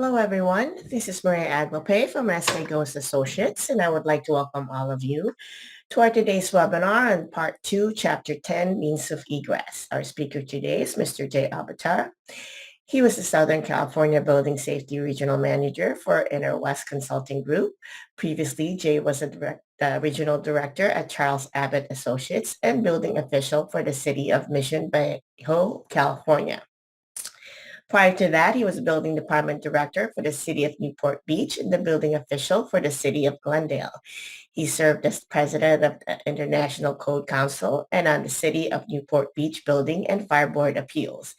Hello, everyone. This is Maria Aguape from SK Ghost Associates, and I would like to welcome all of you to our today's webinar on Part 2, Chapter 10, Means of Egress. Our speaker today is Mr. Jay Avatar. He was the Southern California Building Safety Regional Manager for Inner West Consulting Group. Previously, Jay was the Regional Director at Charles Abbott Associates and Building Official for the City of Mission Viejo, California. Prior to that, he was building department director for the city of Newport Beach and the building official for the city of Glendale. He served as president of the International Code Council and on the City of Newport Beach Building and Fire Board Appeals.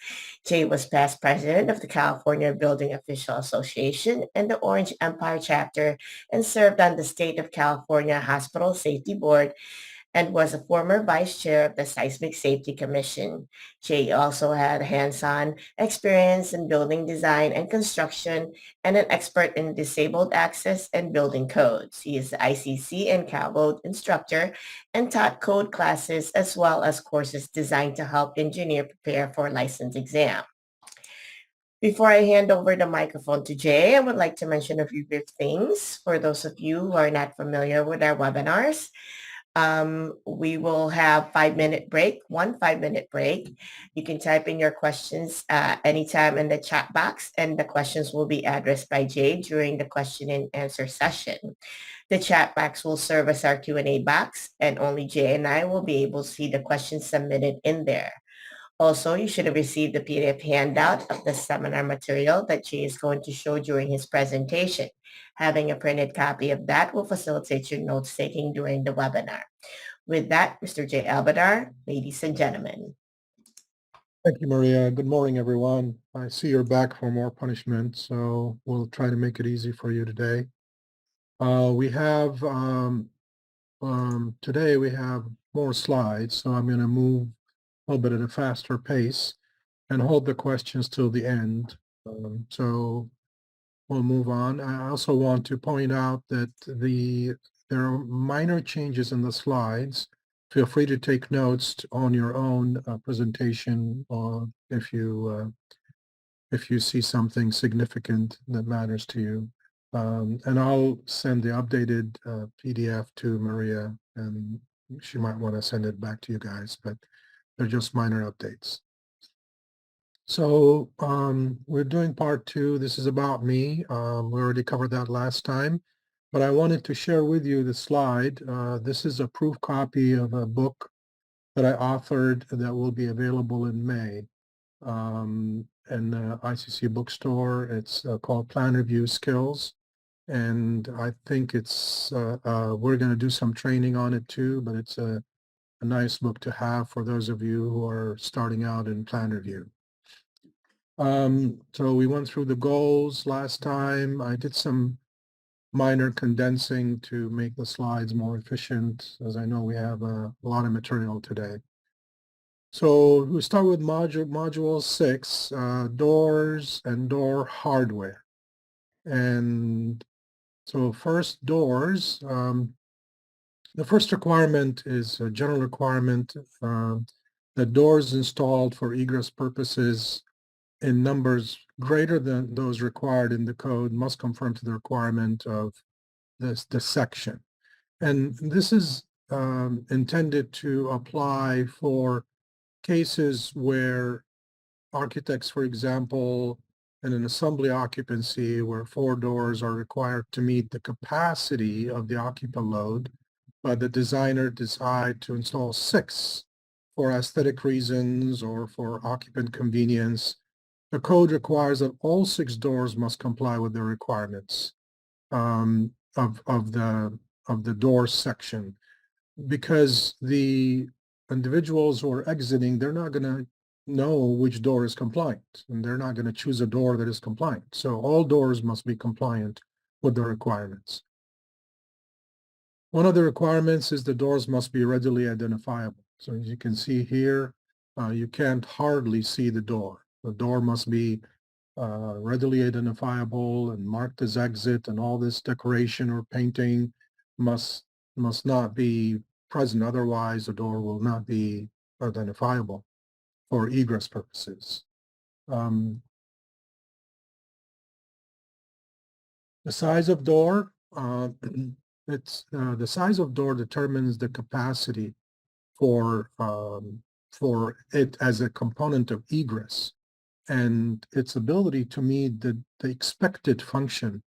Jay was past president of the California Building Official Association and the Orange Empire chapter and served on the State of California Hospital Safety Board and was a former vice chair of the Seismic Safety Commission. Jay also had hands-on experience in building design and construction and an expert in disabled access and building codes. He is the ICC and CalCode instructor and taught code classes as well as courses designed to help engineers prepare for license exam. Before I hand over the microphone to Jay, I would like to mention a few brief things for those of you who are not familiar with our webinars. We will have 5-minute break, 5-minute break. You can type in your questions anytime in the chat box, and the questions will be addressed by Jay during the question and answer session. The chat box will serve as our Q&A box, and only Jay and I will be able to see the questions submitted in there. Also, you should have received the PDF handout of the seminar material that Jay is going to show during his presentation. Having a printed copy of that will facilitate your notes taking during the webinar. With that, Mr. Jay Albadar, ladies and gentlemen. Thank you, Maria. Good morning, everyone. I see you're back for more punishment, so we'll try to make it easy for you today. Today we have more slides, so I'm going to move a little bit at a faster pace and hold the questions till the end. So we'll move on. I also want to point out that there are minor changes in the slides. Feel free to take notes on your own presentation, or if you see something significant that matters to you. And I'll send the updated PDF to Maria, and she might want to send it back to you guys, but they're just minor updates. So we're doing part 2. This is about me. We already covered that last time, but I wanted to share with you the slide. This is a proof copy of a book that I authored that will be available in May in the ICC bookstore. It's called Plan Review Skills. And I think it's, we're going to do some training on it too, but it's a nice book to have for those of you who are starting out in plan review. So we went through the goals last time. I did some minor condensing to make the slides more efficient, as I know we have a lot of material today. So we start with module 6, doors and door hardware. And so first, doors. The first requirement is a general requirement that doors installed for egress purposes in numbers greater than those required in the code must conform to the requirement of this section. And this is intended to apply for cases where architects, for example, in an assembly occupancy where 4 doors are required to meet the capacity of the occupant load, but the designer decide to install 6 for aesthetic reasons or for occupant convenience. The code requires that all 6 doors must comply with the requirements of the door section, because the individuals who are exiting, they're not going to know which door is compliant, and they're not going to choose a door that is compliant. So all doors must be compliant with the requirements. One of the requirements is the doors must be readily identifiable. So as you can see here, you can't hardly see the door. The door must be readily identifiable and marked as exit, and all this decoration or painting must not be present. Otherwise, the door will not be identifiable for egress purposes. The size of door, the size of door determines the capacity for it as a component of egress and its ability to meet the expected function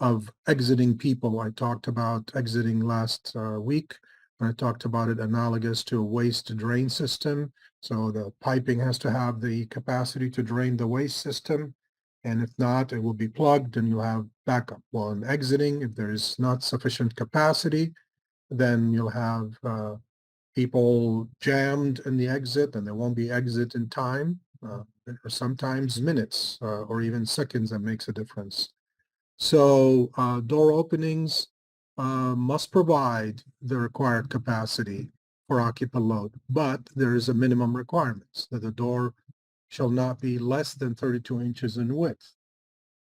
of exiting people. I talked about exiting last week. I talked about it analogous to a waste drain system. So the piping has to have the capacity to drain the waste system. And if not, it will be plugged and you'll have backup. Well, in exiting, if there is not sufficient capacity, then you'll have people jammed in the exit and there won't be exit in time, or sometimes minutes or even seconds that makes a difference. So door openings must provide the required capacity for occupant load, but there is a minimum requirements that the door shall not be less than 32 inches in width.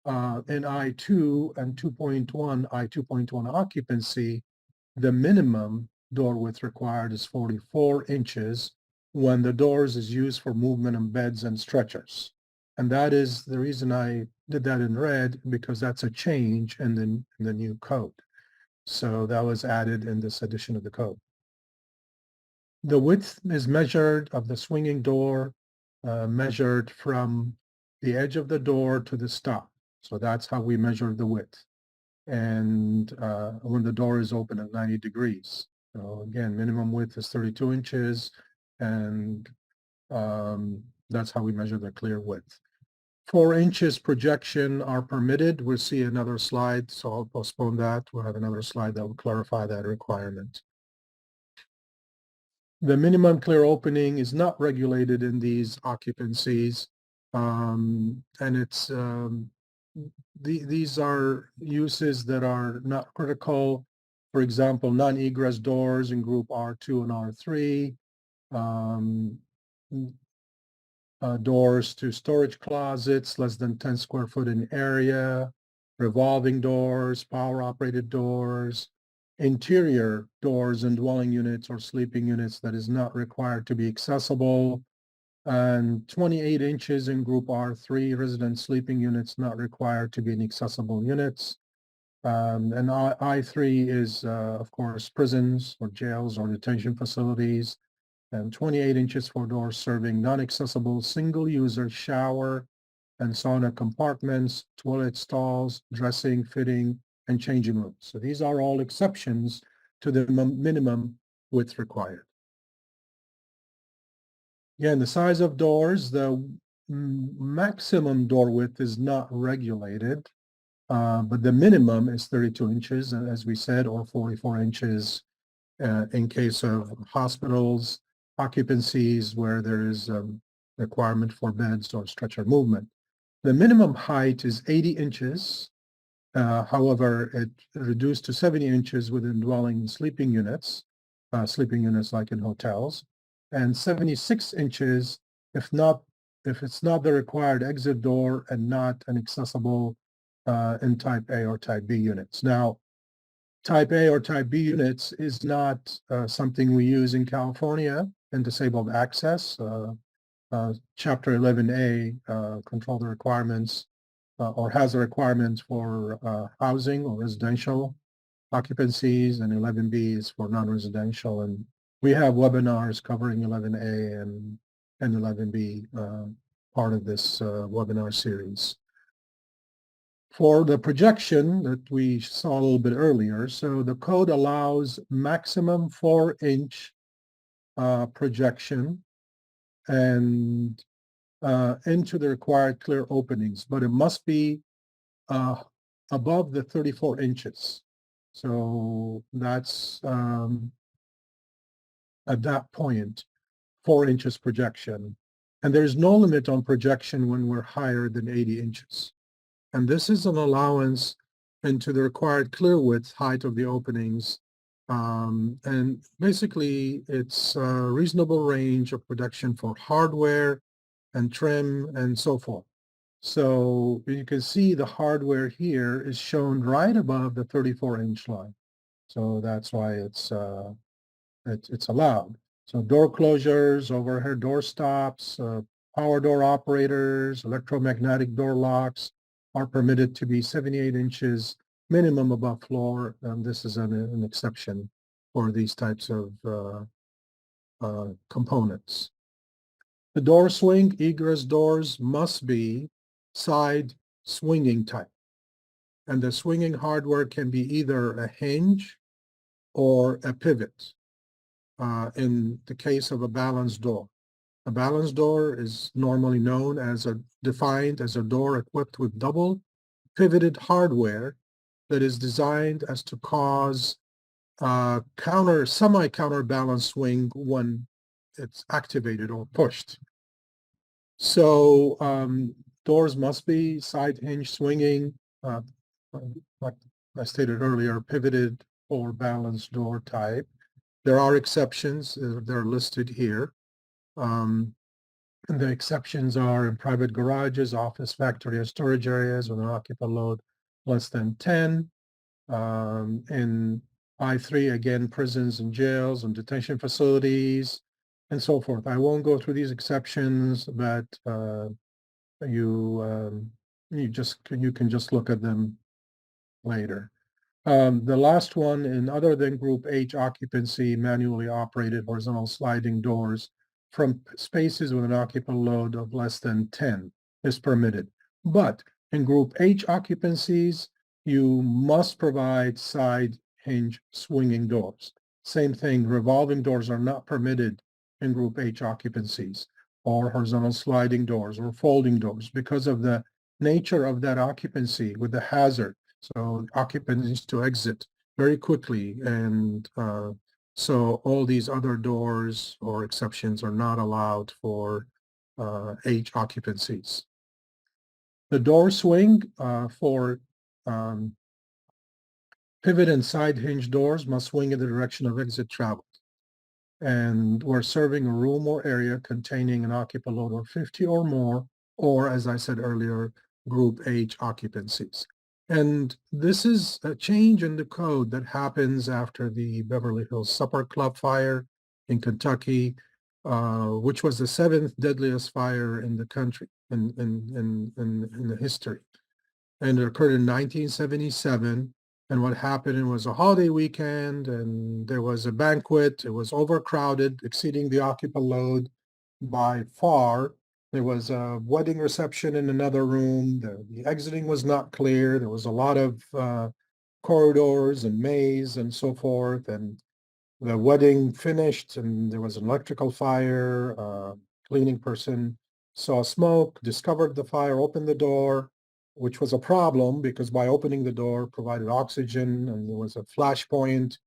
In I2 and 2.1, I2.1 occupancy, the minimum door width required is 44 inches when the doors is used for movement on beds and stretchers. And that is the reason I did that in red, because that's a change in the new code. So that was added in this edition of the code. The width is measured of the swinging door, measured from the edge of the door to the stop. So that's how we measure the width. And when the door is open at 90 degrees. So again, minimum width is 32 inches, and that's how we measure the clear width. 4 inches projection are permitted. We'll see another slide, so I'll postpone that. We'll have another slide that will clarify that requirement. The minimum clear opening is not regulated in these occupancies, and it's these are uses that are not critical. For example, non-egress doors in group R2 and R3, doors to storage closets less than 10 square foot in area, revolving doors, power operated doors, interior doors in dwelling units or sleeping units that is not required to be accessible, and 28 inches in group R3 resident sleeping units not required to be in accessible units. And I3 is, of course, prisons or jails or detention facilities, and 28 inches for doors serving non-accessible single-user shower and sauna compartments, toilet stalls, dressing, fitting, and changing rooms. So these are all exceptions to the minimum width required. Again, the size of doors, the maximum door width is not regulated, but the minimum is 32 inches, as we said, or 44 inches in case of hospitals, occupancies where there is a requirement for beds or stretcher movement. The minimum height is 80 inches. However, it reduced to 70 inches within dwelling sleeping units like in hotels, and 76 inches if it's not the required exit door and not an accessible in type A or type B units. Now, type A or type B units is not something we use in California in disabled access. Chapter 11A control the requirements or has the requirements for housing or residential occupancies, and 11B is for non-residential. And we have webinars covering 11A and 11B part of this webinar series. For the projection that we saw a little bit earlier, so the code allows maximum 4-inch projection and into the required clear openings, but it must be above the 34 inches. So that's at that point, 4 inches projection. And there's no limit on projection when we're higher than 80 inches. And this is an allowance into the required clear width height of the openings. And basically, it's a reasonable range of protection for hardware and trim and so forth. So you can see the hardware here is shown right above the 34-inch line. So that's why it's allowed. So door closures, overhead door stops, power door operators, electromagnetic door locks are permitted to be 78 inches minimum above floor, this is an exception for these types of components. The door swing egress doors must be side swinging type. And the swinging hardware can be either a hinge or a pivot in the case of a balance door. A balance door is normally known as defined as a door equipped with double pivoted hardware that is designed as to cause semi-counterbalance swing when it's activated or pushed. So doors must be side hinge swinging, like I stated earlier, pivoted or balanced door type. There are exceptions. They're listed here. And the exceptions are in private garages, office, factory, or storage areas with an occupant load less than 10. In I3, again, prisons and jails and detention facilities and so forth. I won't go through these exceptions, but you can just look at them later. The last one, in other than Group H occupancy, manually operated horizontal sliding doors from spaces with an occupant load of less than 10 is permitted. But in Group H occupancies, you must provide side hinge swinging doors. Same thing, revolving doors are not permitted in Group H occupancies, or horizontal sliding doors or folding doors because of the nature of that occupancy with the hazard. So occupant needs to exit very quickly. And so all these other doors or exceptions are not allowed for H occupancies. The door swing for pivot and side hinge doors must swing in the direction of exit travel. And we're serving a room or area containing an occupant load of 50 or more, or as I said earlier, Group H occupancies. And this is a change in the code that happens after the Beverly Hills Supper Club fire in Kentucky, which was the seventh deadliest fire in the country in the history. And it occurred in 1977. And what happened, it was a holiday weekend and there was a banquet. It was overcrowded, exceeding the occupant load by far. There was a wedding reception in another room. The exiting was not clear. There was a lot of corridors and maze and so forth. And the wedding finished and there was an electrical fire. Cleaning person saw smoke, discovered the fire, opened the door, which was a problem because by opening the door provided oxygen and there was a flash point.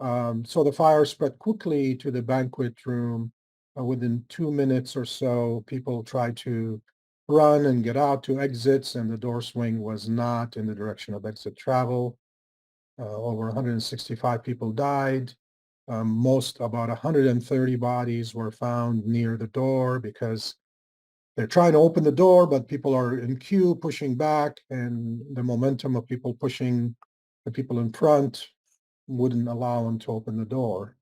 So the fire spread quickly to the banquet room. Within 2 minutes or so, people tried to run and get out to exits, and the door swing was not in the direction of exit travel. Over 165 people died. About 130 bodies were found near the door because they're trying to open the door, but people are in queue pushing back, and the momentum of people pushing the people in front wouldn't allow them to open the door.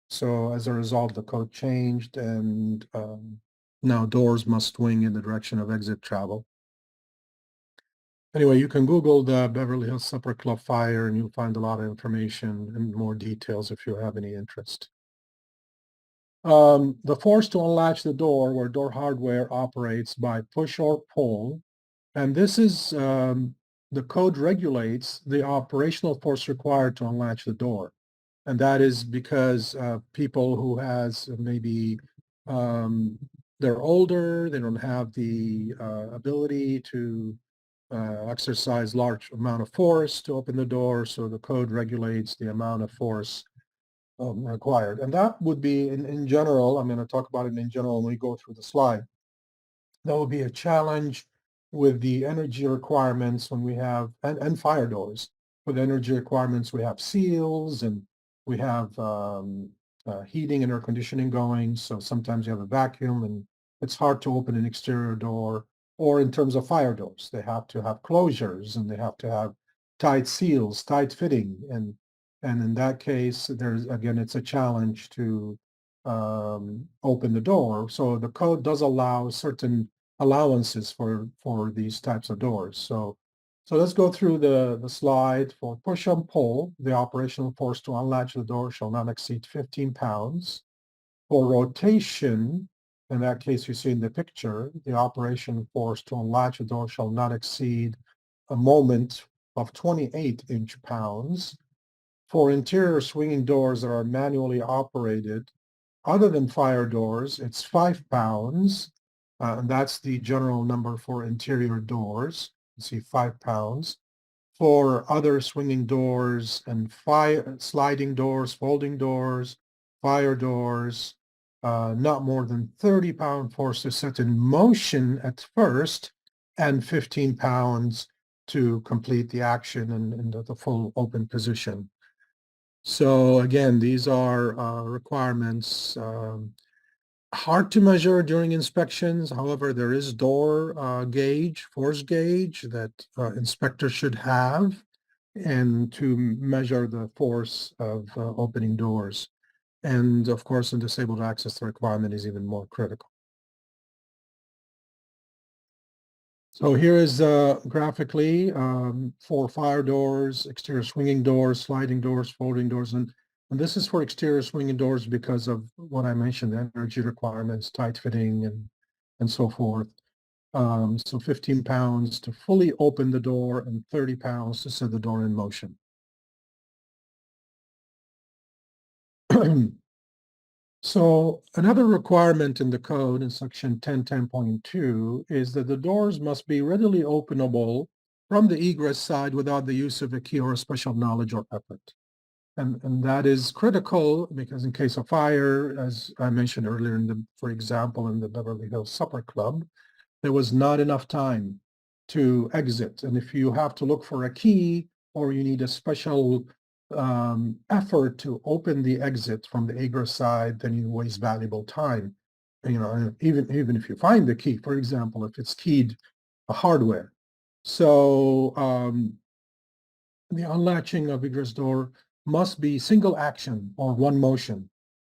So as a result, the code changed, and now doors must swing in the direction of exit travel. Anyway, you can Google the Beverly Hills Supper Club fire, and you'll find a lot of information and more details if you have any interest. The force to unlatch the door, where door hardware operates by push or pull, and this is the code regulates the operational force required to unlatch the door. And that is because people who has maybe they're older, they don't have the ability to exercise large amount of force to open the door. So the code regulates the amount of force required. And that would be in general, I'm going to talk about it in general when we go through the slide. That would be a challenge with the energy requirements when we have, and fire doors. With energy requirements, we have seals and we have heating and air conditioning going. So sometimes you have a vacuum and it's hard to open an exterior door. Or in terms of fire doors, they have to have closures and they have to have tight seals, tight fitting. And in that case, there's, again, it's a challenge to open the door. So the code does allow certain allowances for these types of doors. So So let's go through the slide. For push and pull, the operational force to unlatch the door shall not exceed 15 pounds. For rotation, in that case you see in the picture, the operation force to unlatch the door shall not exceed a moment of 28 inch-pounds. For interior swinging doors that are manually operated, other than fire doors, it's 5 pounds. And that's the general number for interior doors. You see 5 pounds. For other swinging doors and fire sliding doors, folding doors, fire doors, not more than 30-pound force to set in motion at first, and 15 pounds to complete the action in the full open position. So again, these are requirements. Hard to measure during inspections. However, there is door gauge, force gauge that inspectors should have, and to measure the force of opening doors. And of course, in disabled access, the requirement is even more critical. So here is graphically for fire doors, exterior swinging doors, sliding doors, folding doors, and this is for exterior swinging doors because of what I mentioned, the energy requirements, tight fitting, and so forth. So 15 pounds to fully open the door and 30 pounds to set the door in motion. So another requirement in the code in section 1010.2 is that the doors must be readily openable from the egress side without the use of a key or a special knowledge or effort. And that is critical because in case of fire, as I mentioned earlier, for example, in the Beverly Hills Supper Club, there was not enough time to exit. And if you have to look for a key or you need a special effort to open the exit from the egress side, then you waste valuable time. You know, even if you find the key, for example, if it's keyed hardware. So the unlatching of egress door must be single action or one motion.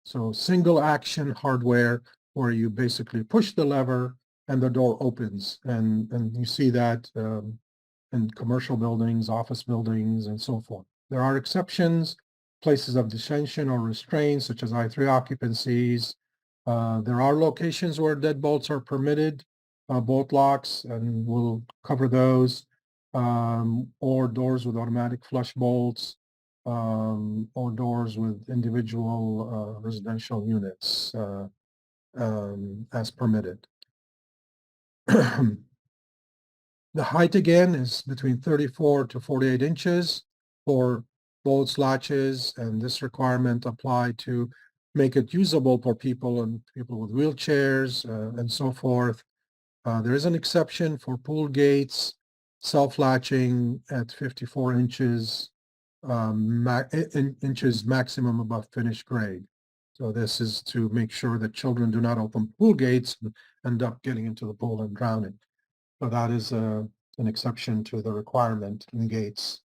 So single action hardware where you basically push the lever and the door opens. And you see that in commercial buildings, office buildings, and so forth. There are exceptions, places of detention or restraint, such as I3 occupancies. There are locations where deadbolts are permitted, bolt locks, and we'll cover those, or doors with automatic flush bolts, or doors with individual residential units as permitted. The height again is between 34 to 48 inches for bolts, latches, and this requirement applied to make it usable for people and people with wheelchairs and so forth. There is an exception for pool gates, self-latching at 54 inches, inches maximum above finished grade. So this is to make sure that children do not open pool gates and end up getting into the pool and drowning. So that is an exception to the requirement in gates.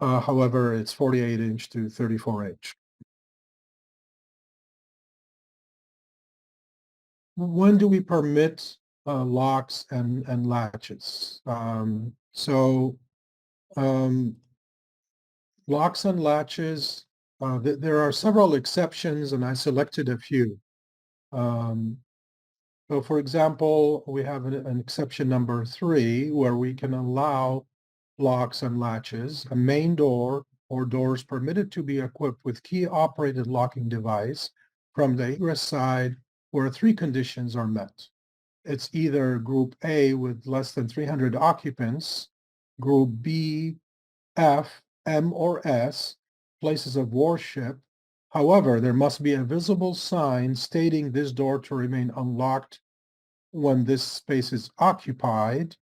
However, it's 48 inch to 34 inch. When do we permit locks and latches? Locks and latches, there are several exceptions, and I selected a few. So for example, we have an exception number 3 where we can allow locks and latches, a main door or doors permitted to be equipped with key-operated locking device from the egress side where 3 conditions are met. It's either group A with less than 300 occupants, group B, F, M, or S, places of worship. However, there must be a visible sign stating this door to remain unlocked when this space is occupied,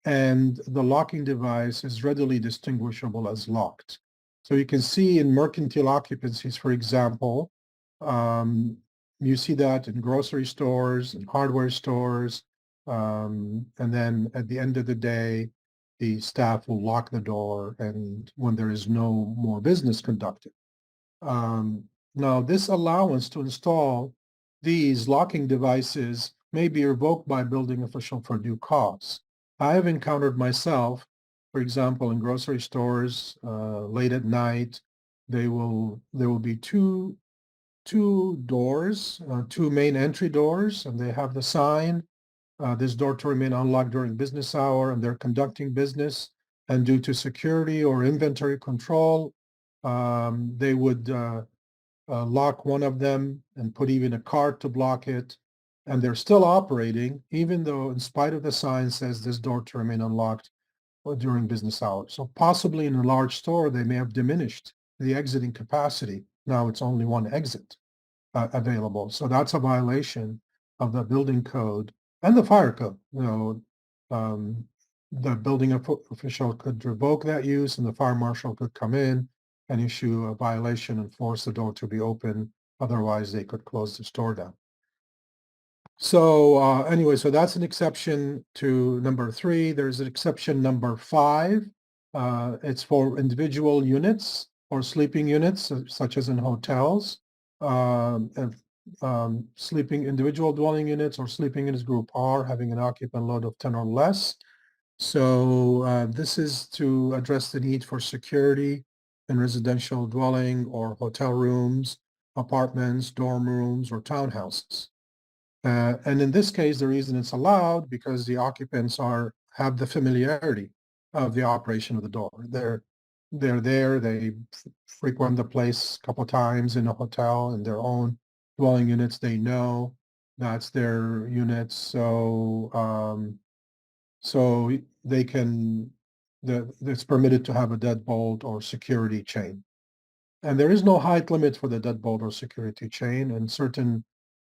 and the locking device is readily distinguishable as locked. So you can see in mercantile occupancies, for example, you see that in grocery stores and hardware stores. And then at the end of the day, the staff will lock the door and when there is no more business conducted. Now, this allowance to install these locking devices may be revoked by a building official for due cause. I have encountered myself, for example, in grocery stores, late at night, there will be two doors, two main entry doors, and they have the sign, this door to remain unlocked during business hour, and they're conducting business. And due to security or inventory control, they would lock one of them and put even a card to block it. And they're still operating, even though in spite of the sign says this door to remain unlocked during business hours. So possibly in a large store, they may have diminished the exiting capacity. Now it's only one exit available. So that's a violation of the building code and the fire code. Um, the building official could revoke that use, and the fire marshal could come in and issue a violation and force the door to be open. Otherwise, they could close the store down. So anyway, so that's an exception to number 3. There's an exception number 5. It's for individual units or sleeping units, such as in hotels. Sleeping individual dwelling units or sleeping units group R having an occupant load of 10 or less. So this is to address the need for security in residential dwelling or hotel rooms, apartments, dorm rooms, or townhouses. And in this case, the reason it's allowed because the occupants have the familiarity of the operation of the door. They're there, they frequent the place a couple of times in a hotel in their own dwelling units. They know that's their units. So they can, it's permitted to have a deadbolt or security chain. And there is no height limit for the deadbolt or security chain. And certain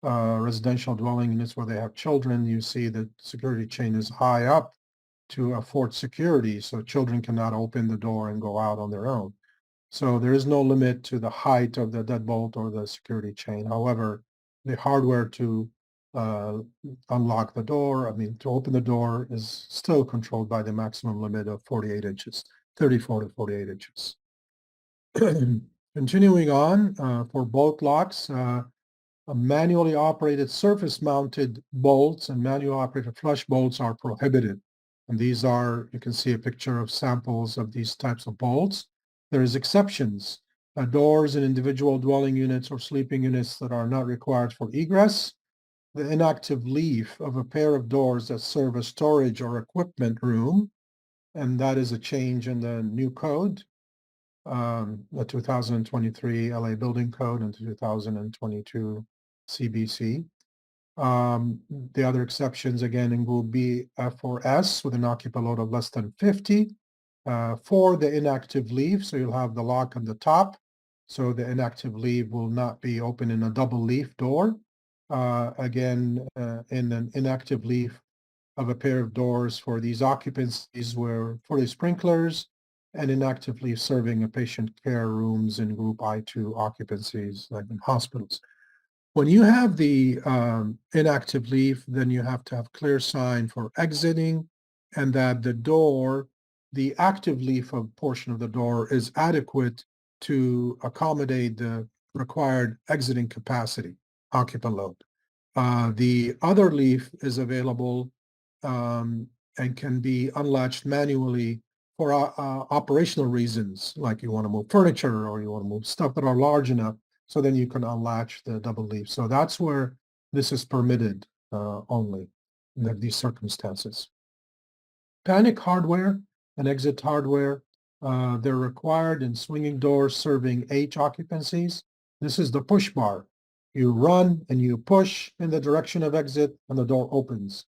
residential dwelling units where they have children, you see the security chain is high up to afford security, so children cannot open the door and go out on their own. So there is no limit to the height of the deadbolt or the security chain. However, the hardware to unlock the door, to open the door, is still controlled by the maximum limit of 48 inches, 34 to 48 inches. Continuing on, for bolt locks, manually operated surface-mounted bolts and manually operated flush bolts are prohibited. And these are, you can see a picture of samples of these types of bolts. There's exceptions. Doors in individual dwelling units or sleeping units that are not required for egress. The inactive leaf of a pair of doors that serve a storage or equipment room. And that is a change in the new code, the 2023 LA Building Code and 2022 CBC. The other exceptions, again, in Group B, F, or S with an occupant load of less than 50. For the inactive leaf, so you'll have the lock on the top. So the inactive leaf will not be open in a double leaf door. Again, in an inactive leaf of a pair of doors for these occupancies were for the sprinklers and inactive leaf serving a patient care rooms in Group I2 occupancies, like in hospitals. When you have the inactive leaf, then you have to have clear sign for exiting, and that the door, the active leaf of portion of the door is adequate to accommodate the required exiting capacity, occupant load. The other leaf is available and can be unlatched manually for operational reasons, like you want to move furniture or you want to move stuff that are large enough, so then you can unlatch the double leaf. So that's where this is permitted only in these circumstances. Panic hardware and exit hardware, they're required in swinging doors serving H occupancies. This is the push bar. You run and you push in the direction of exit and the door opens.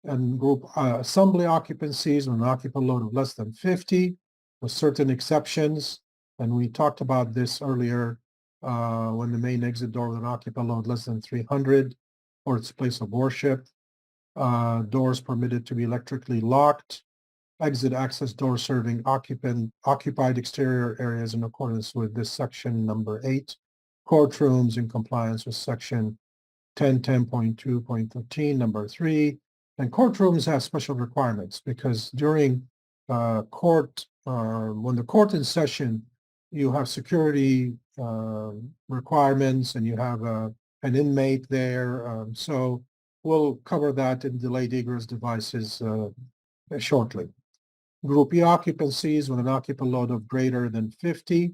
And group assembly occupancies with an occupant load of less than 50 with certain exceptions. And we talked about this earlier when the main exit door with an occupant load less than 300 or its place of worship. Doors permitted to be electrically locked. Exit access door serving occupied exterior areas in accordance with this section number 8. Courtrooms in compliance with section 10.10.2.13 number 3. And courtrooms have special requirements because during court, when the court in session, you have security requirements and you have an inmate there. So we'll cover that in delayed egress devices shortly. Group E occupancies with an occupant load of greater than 50,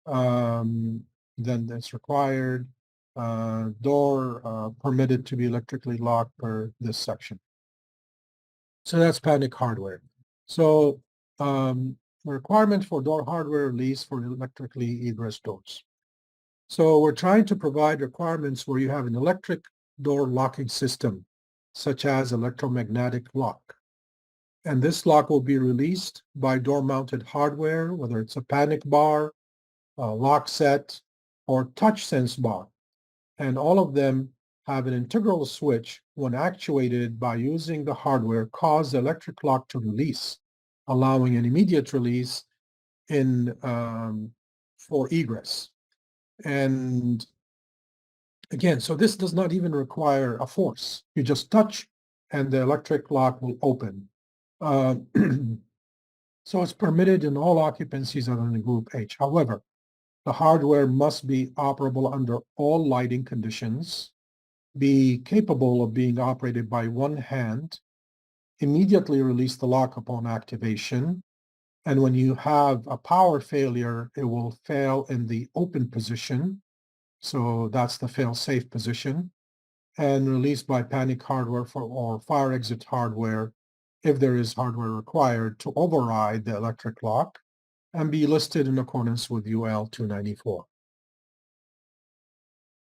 then that's required. Door permitted to be electrically locked per this section. So that's panic hardware. So the requirement for door hardware release for electrically egress doors. So we're trying to provide requirements where you have an electric door locking system, such as electromagnetic lock. And this lock will be released by door-mounted hardware, whether it's a panic bar, a lock set, or touch sense bar. And all of them have an integral switch when actuated by using the hardware cause the electric lock to release, allowing an immediate release in for egress. And again, so this does not even require a force. You just touch and the electric lock will open. So it's permitted in all occupancies other than group H. However, the hardware must be operable under all lighting conditions, be capable of being operated by one hand, immediately release the lock upon activation, and when you have a power failure, it will fail in the open position. So that's the fail-safe position, and release by panic hardware or fire exit hardware if there is hardware required to override the electric lock and be listed in accordance with UL 294.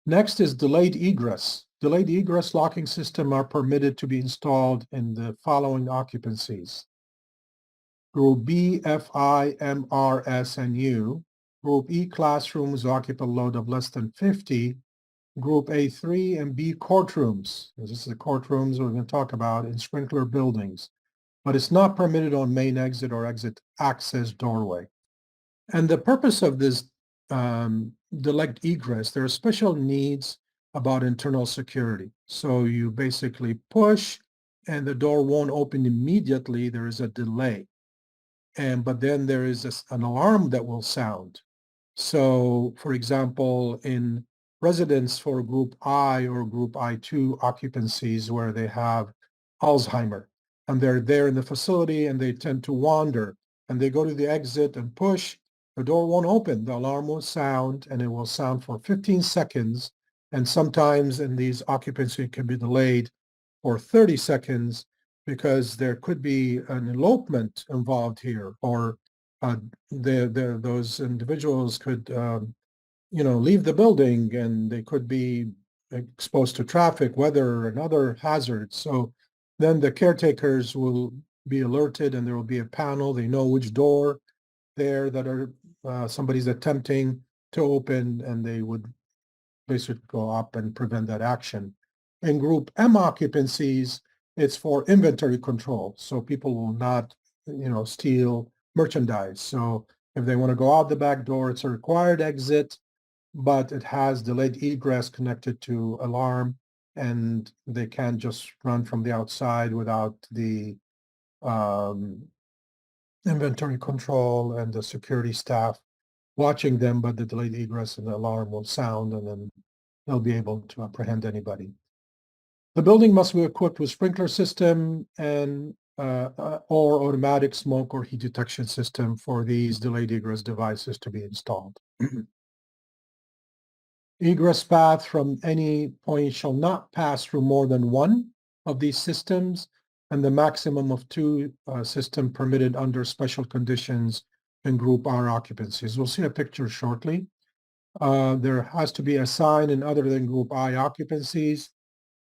Next is delayed egress. Delayed egress locking system are permitted to be installed in the following occupancies. Group B, FI, MR, S, and U. Group E classrooms occupant load of less than 50. Group A3 and B courtrooms. This is the courtrooms we're going to talk about in sprinkler buildings, but it's not permitted on main exit or exit access doorway. And the purpose of this delayed egress, there are special needs about internal security. So you basically push and the door won't open immediately. There is a delay. But then there is an alarm that will sound. So for example, in residents for group I or group I2 occupancies where they have Alzheimer and they're there in the facility and they tend to wander and they go to the exit and push, the door won't open. The alarm will sound and it will sound for 15 seconds. And sometimes in these occupancy it can be delayed for 30 seconds because there could be an elopement involved here, or those individuals could, leave the building and they could be exposed to traffic, weather, and other hazards. So then the caretakers will be alerted and there will be a panel. They know which door there that are somebody's attempting to open, and they would basically go up and prevent that action. In group M occupancies, it's for inventory control. So people will not, steal merchandise. So if they want to go out the back door, it's a required exit, but it has delayed egress connected to alarm, and they can't just run from the outside without the inventory control and the security staff watching them, but the delayed egress and the alarm will sound, and then they'll be able to apprehend anybody. The building must be equipped with sprinkler system and or automatic smoke or heat detection system for these delayed egress devices to be installed. Egress path from any point shall not pass through more than one of these systems, and the maximum of two system permitted under special conditions in group R occupancies. We'll see a picture shortly. There has to be a sign in other than group I occupancies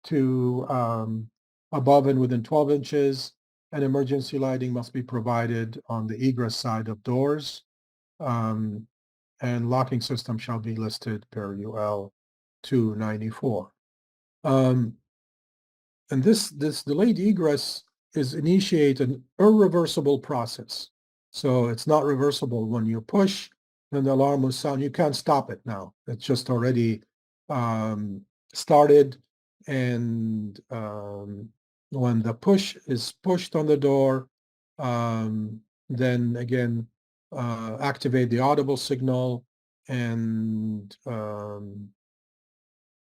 to above and within 12 inches, and emergency lighting must be provided on the egress side of doors. And locking system shall be listed per UL 294. And this delayed egress is initiate an irreversible process. So it's not reversible. When you push, then the alarm will sound. You can't stop it now. It's just already started. And when the push is pushed on the door, then again, activate the audible signal, and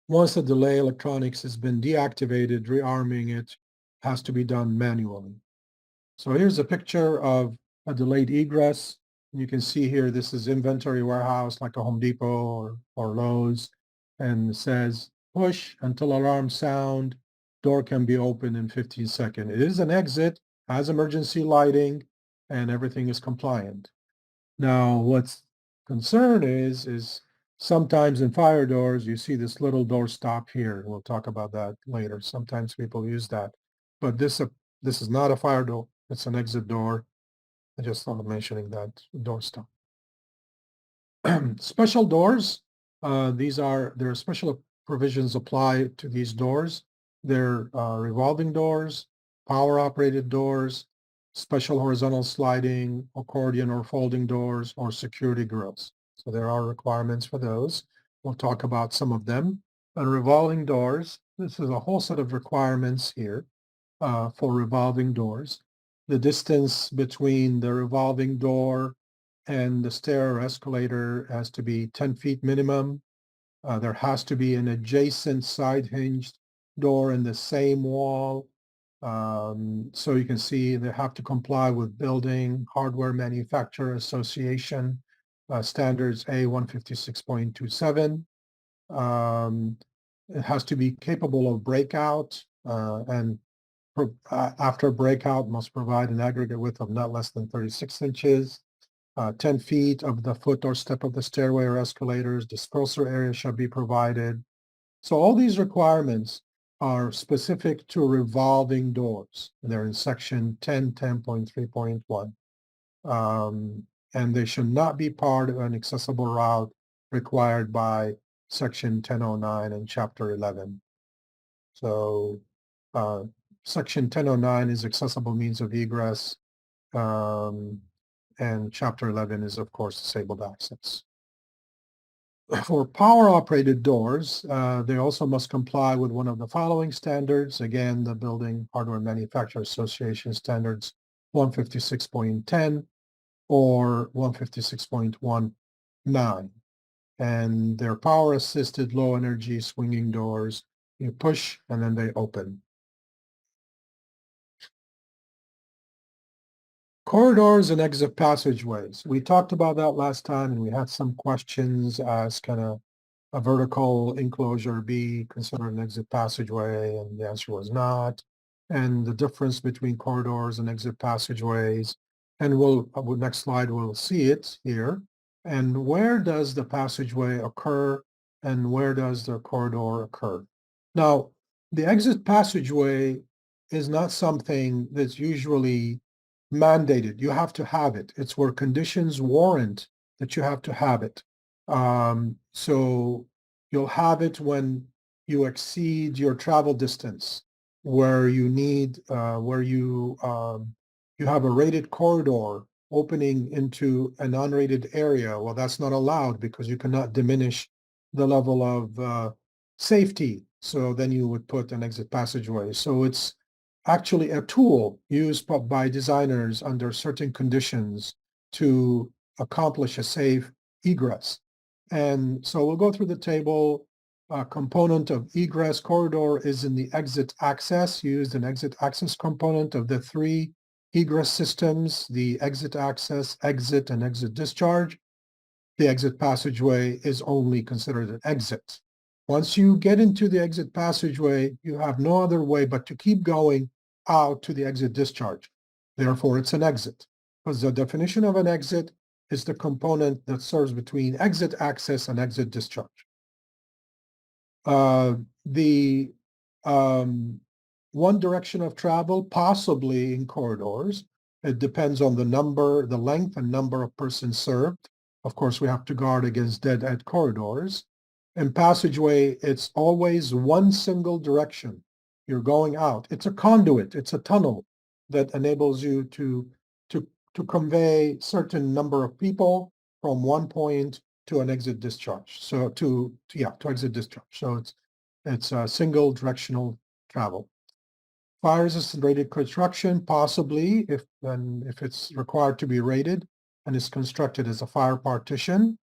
once the delay electronics has been deactivated, rearming it has to be done manually. So here's a picture of a delayed egress. You can see here, this is inventory warehouse like a Home Depot or Lowe's. And it says, push until alarm sound, door can be opened in 15 seconds. It is an exit, has emergency lighting, and everything is compliant. Now, what's concern is sometimes in fire doors, you see this little door stop here. We'll talk about that later. Sometimes people use that. But this is not a fire door. It's an exit door. I just thought of mentioning that door stop. Special doors, there are special provisions apply to these doors. They're revolving doors, power operated doors, special horizontal sliding, accordion or folding doors, or security grills. So there are requirements for those. We'll talk about some of them. And revolving doors, this is a whole set of requirements here for revolving doors. The distance between the revolving door and the stair or escalator has to be 10 feet minimum. There has to be an adjacent side hinged door in the same wall. So you can see they have to comply with Building Hardware Manufacturer Association standards A156.27. It has to be capable of breakout and after breakout must provide an aggregate width of not less than 36 inches. 10 feet of the foot or step of the stairway or escalators, dispersal area shall be provided. So all these requirements are specific to revolving doors. They're in section 10.3.1. And they should not be part of an accessible route required by section 1009 and chapter 11. So section 1009 is accessible means of egress. And chapter 11 is, of course, disabled access. For power-operated doors, they also must comply with one of the following standards. Again, the Building Hardware Manufacturer Association standards 156.10 or 156.19. And they're power-assisted low-energy swinging doors. You push and then they open. Corridors and exit passageways. We talked about that last time and we had some questions as kind of a vertical enclosure be considered an exit passageway, and the answer was not. And the difference between corridors and exit passageways. And next slide, we'll see it here. And where does the passageway occur and where does the corridor occur? Now, the exit passageway is not something that's usually mandated. You have to have it. It's where conditions warrant that you have to have it. So you'll have it when you exceed your travel distance, where you need, you have a rated corridor opening into an unrated area. Well, that's not allowed because you cannot diminish the level of safety. So then you would put an exit passageway. So it's actually a tool used by designers under certain conditions to accomplish a safe egress. And so we'll go through the table. Component of egress corridor is in the exit access, used an exit access component of the three egress systems, the exit access, exit, and exit discharge. The exit passageway is only considered an exit. Once you get into the exit passageway, you have no other way but to keep going out to the exit discharge. Therefore, it's an exit, because the definition of an exit is the component that serves between exit access and exit discharge. The one direction of travel, possibly in corridors, it depends on the length and number of persons served. Of course, we have to guard against dead-end corridors. In passageway, it's always one single direction. You're going out. It's a conduit. It's a tunnel that enables you to convey certain number of people from one point to an exit discharge. So to exit discharge. So it's a single directional travel. Fire resistant rated construction, possibly if it's required to be rated and is constructed as a fire partition.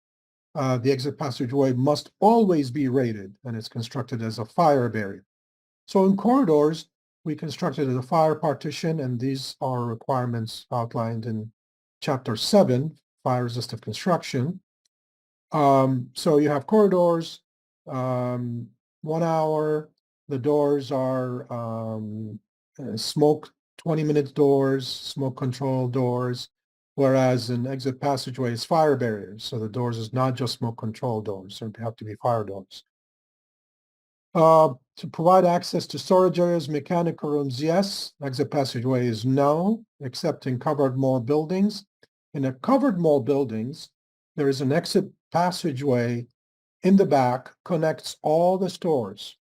The exit passageway must always be rated and it's constructed as a fire barrier. So in corridors, we constructed a fire partition, and these are requirements outlined in Chapter 7, Fire Resistive Construction. So you have corridors, 1 hour. The doors are smoke 20-minute doors, smoke control doors, whereas an exit passageway is fire barriers. So the doors is not just smoke control doors, so they have to be fire doors. To provide access to storage areas, mechanical rooms, yes. Exit passageway is no, except in covered mall buildings. In a covered mall buildings, there is an exit passageway in the back, connects all the stores,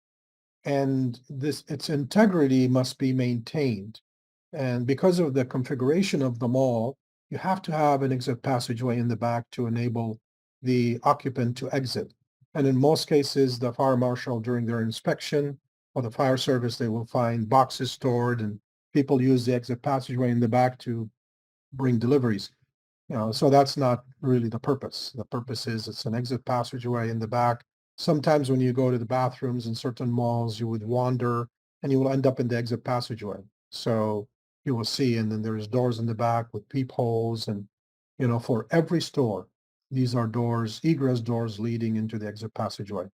and its integrity must be maintained. And because of the configuration of the mall, you have to have an exit passageway in the back to enable the occupant to exit. And in most cases, the fire marshal during their inspection or the fire service, they will find boxes stored and people use the exit passageway in the back to bring deliveries. So that's not really the purpose. The purpose is it's an exit passageway in the back. Sometimes when you go to the bathrooms in certain malls, you would wander and you will end up in the exit passageway. So you will see, and then there's doors in the back with peepholes, and for every store, these are doors, egress doors leading into the exit passageway.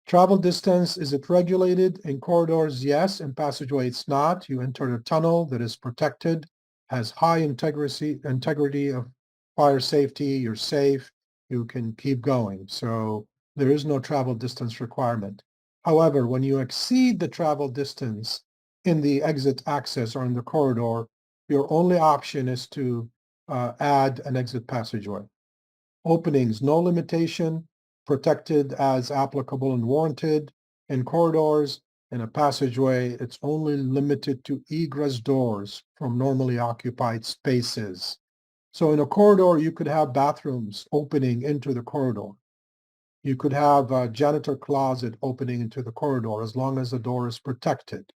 Travel distance, is it regulated? In corridors, yes. In passageway, it's not. You enter a tunnel that is protected, has high integrity of fire safety. You're safe. You can keep going. So there is no travel distance requirement. However, when you exceed the travel distance in the exit access or in the corridor, your only option is to add an exit passageway. Openings, no limitation, protected as applicable and warranted. In corridors, in a passageway, it's only limited to egress doors from normally occupied spaces. So in a corridor, you could have bathrooms opening into the corridor. You could have a janitor closet opening into the corridor as long as the door is protected.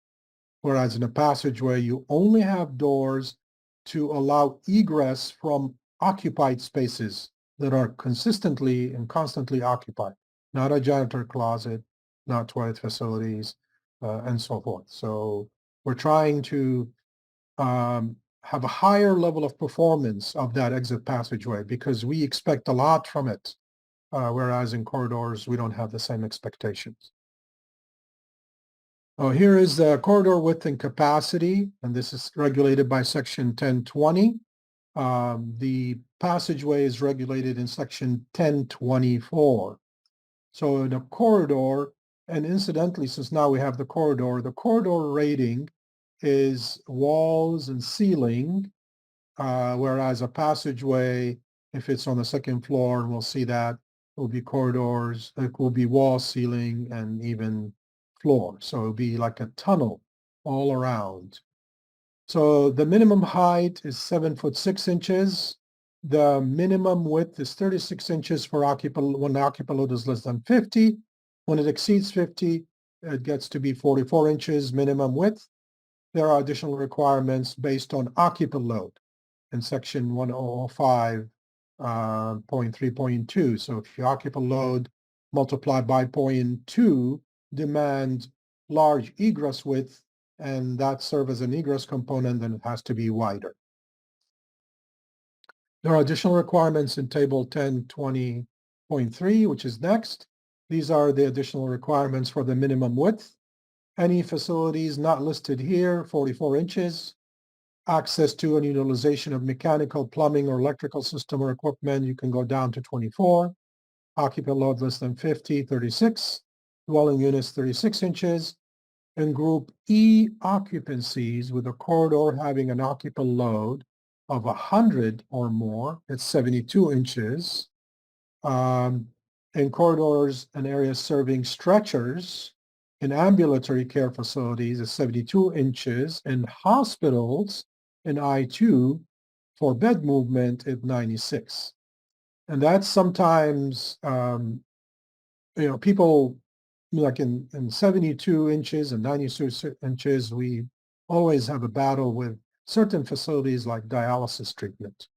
Whereas in a passageway, you only have doors to allow egress from occupied spaces that are consistently and constantly occupied, not a janitor closet, not toilet facilities, and so forth. So we're trying to have a higher level of performance of that exit passageway because we expect a lot from it, whereas in corridors, we don't have the same expectations. Oh, here is the corridor width and capacity, and this is regulated by section 1020. The passageway is regulated in section 1024. So in a corridor, and incidentally, since now we have the corridor rating is walls and ceiling, whereas a passageway, if it's on the second floor, and we'll see that, will be corridors, it will be wall, ceiling, and even floor. So it'll be like a tunnel all around. So the minimum height is 7'6". The minimum width is 36 inches for occupant when the occupant load is less than 50. When it exceeds 50, it gets to be 44 inches minimum width. There are additional requirements based on occupant load in section 1005.3.2. So if your occupant load multiplied by 0.2 demand large egress width, and that serves as an egress component, then it has to be wider. There are additional requirements in table 1020.3, which is next. These are the additional requirements for the minimum width. Any facilities not listed here, 44 inches. Access to and utilization of mechanical, plumbing, or electrical system or equipment, you can go down to 24. Occupant load less than 50, 36. Dwelling units, 36 inches. In group E occupancies with a corridor having an occupant load of 100 or more, it's 72 inches. In corridors and areas serving stretchers, in ambulatory care facilities is 72 inches. In hospitals, in I2, for bed movement at 96. And that's sometimes, people like in 72 inches and 96 inches, we always have a battle with certain facilities like dialysis treatment.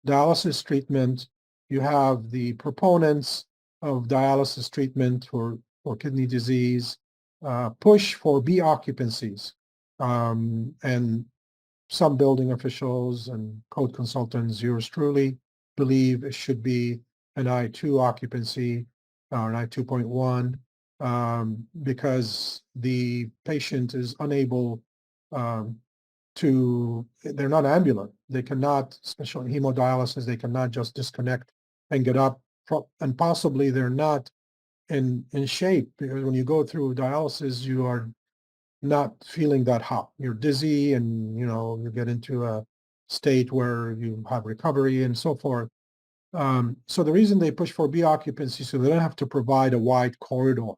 Dialysis treatment, you have the proponents of dialysis treatment for kidney disease, push for B occupancies. And some building officials and code consultants, yours truly, believe it should be an I2 occupancy or an I2.1 because the patient is unable um, they're not ambulant. They cannot, especially in hemodialysis, they cannot just disconnect and get up. And possibly they're not in shape because when you go through dialysis, you are not feeling that hot. You're dizzy and, you get into a state where you have recovery and so forth. So the reason they push for B occupancy, so they don't have to provide a wide corridor,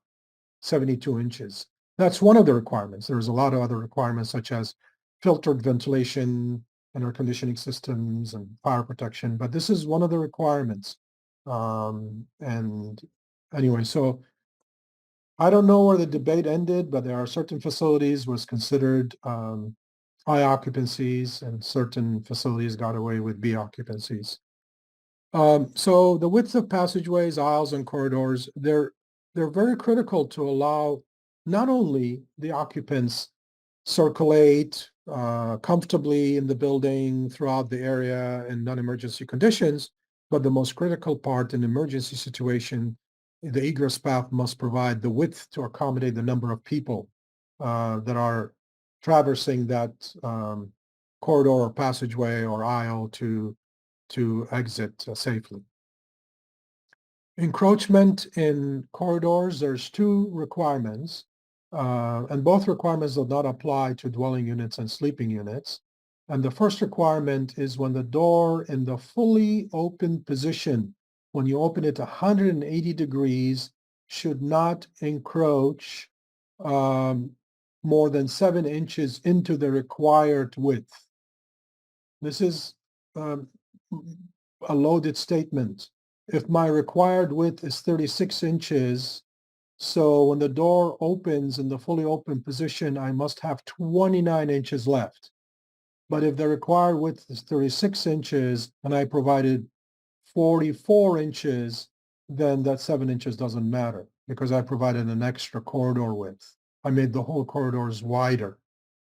72 inches. That's one of the requirements. There's a lot of other requirements such as filtered ventilation and air conditioning systems and fire protection, but this is one of the requirements. And anyway, so I don't know where the debate ended, but there are certain facilities was considered high occupancies and certain facilities got away with B occupancies. So the width of passageways, aisles, and corridors, they're very critical to allow not only the occupants circulate comfortably in the building throughout the area in non-emergency conditions, but the most critical part in emergency situation, the egress path must provide the width to accommodate the number of people that are traversing that corridor or passageway or aisle to exit safely. Encroachment in corridors, there's two requirements, and both requirements do not apply to dwelling units and sleeping units. And the first requirement is when the door in the fully open position, when you open it 180 degrees, should not encroach more than 7 inches into the required width. This is a loaded statement. If my required width is 36 inches, so when the door opens in the fully open position, I must have 29 inches left. But if the required width is 36 inches and I provided 44 inches, then that 7 inches doesn't matter because I provided an extra corridor width. I made the whole corridors wider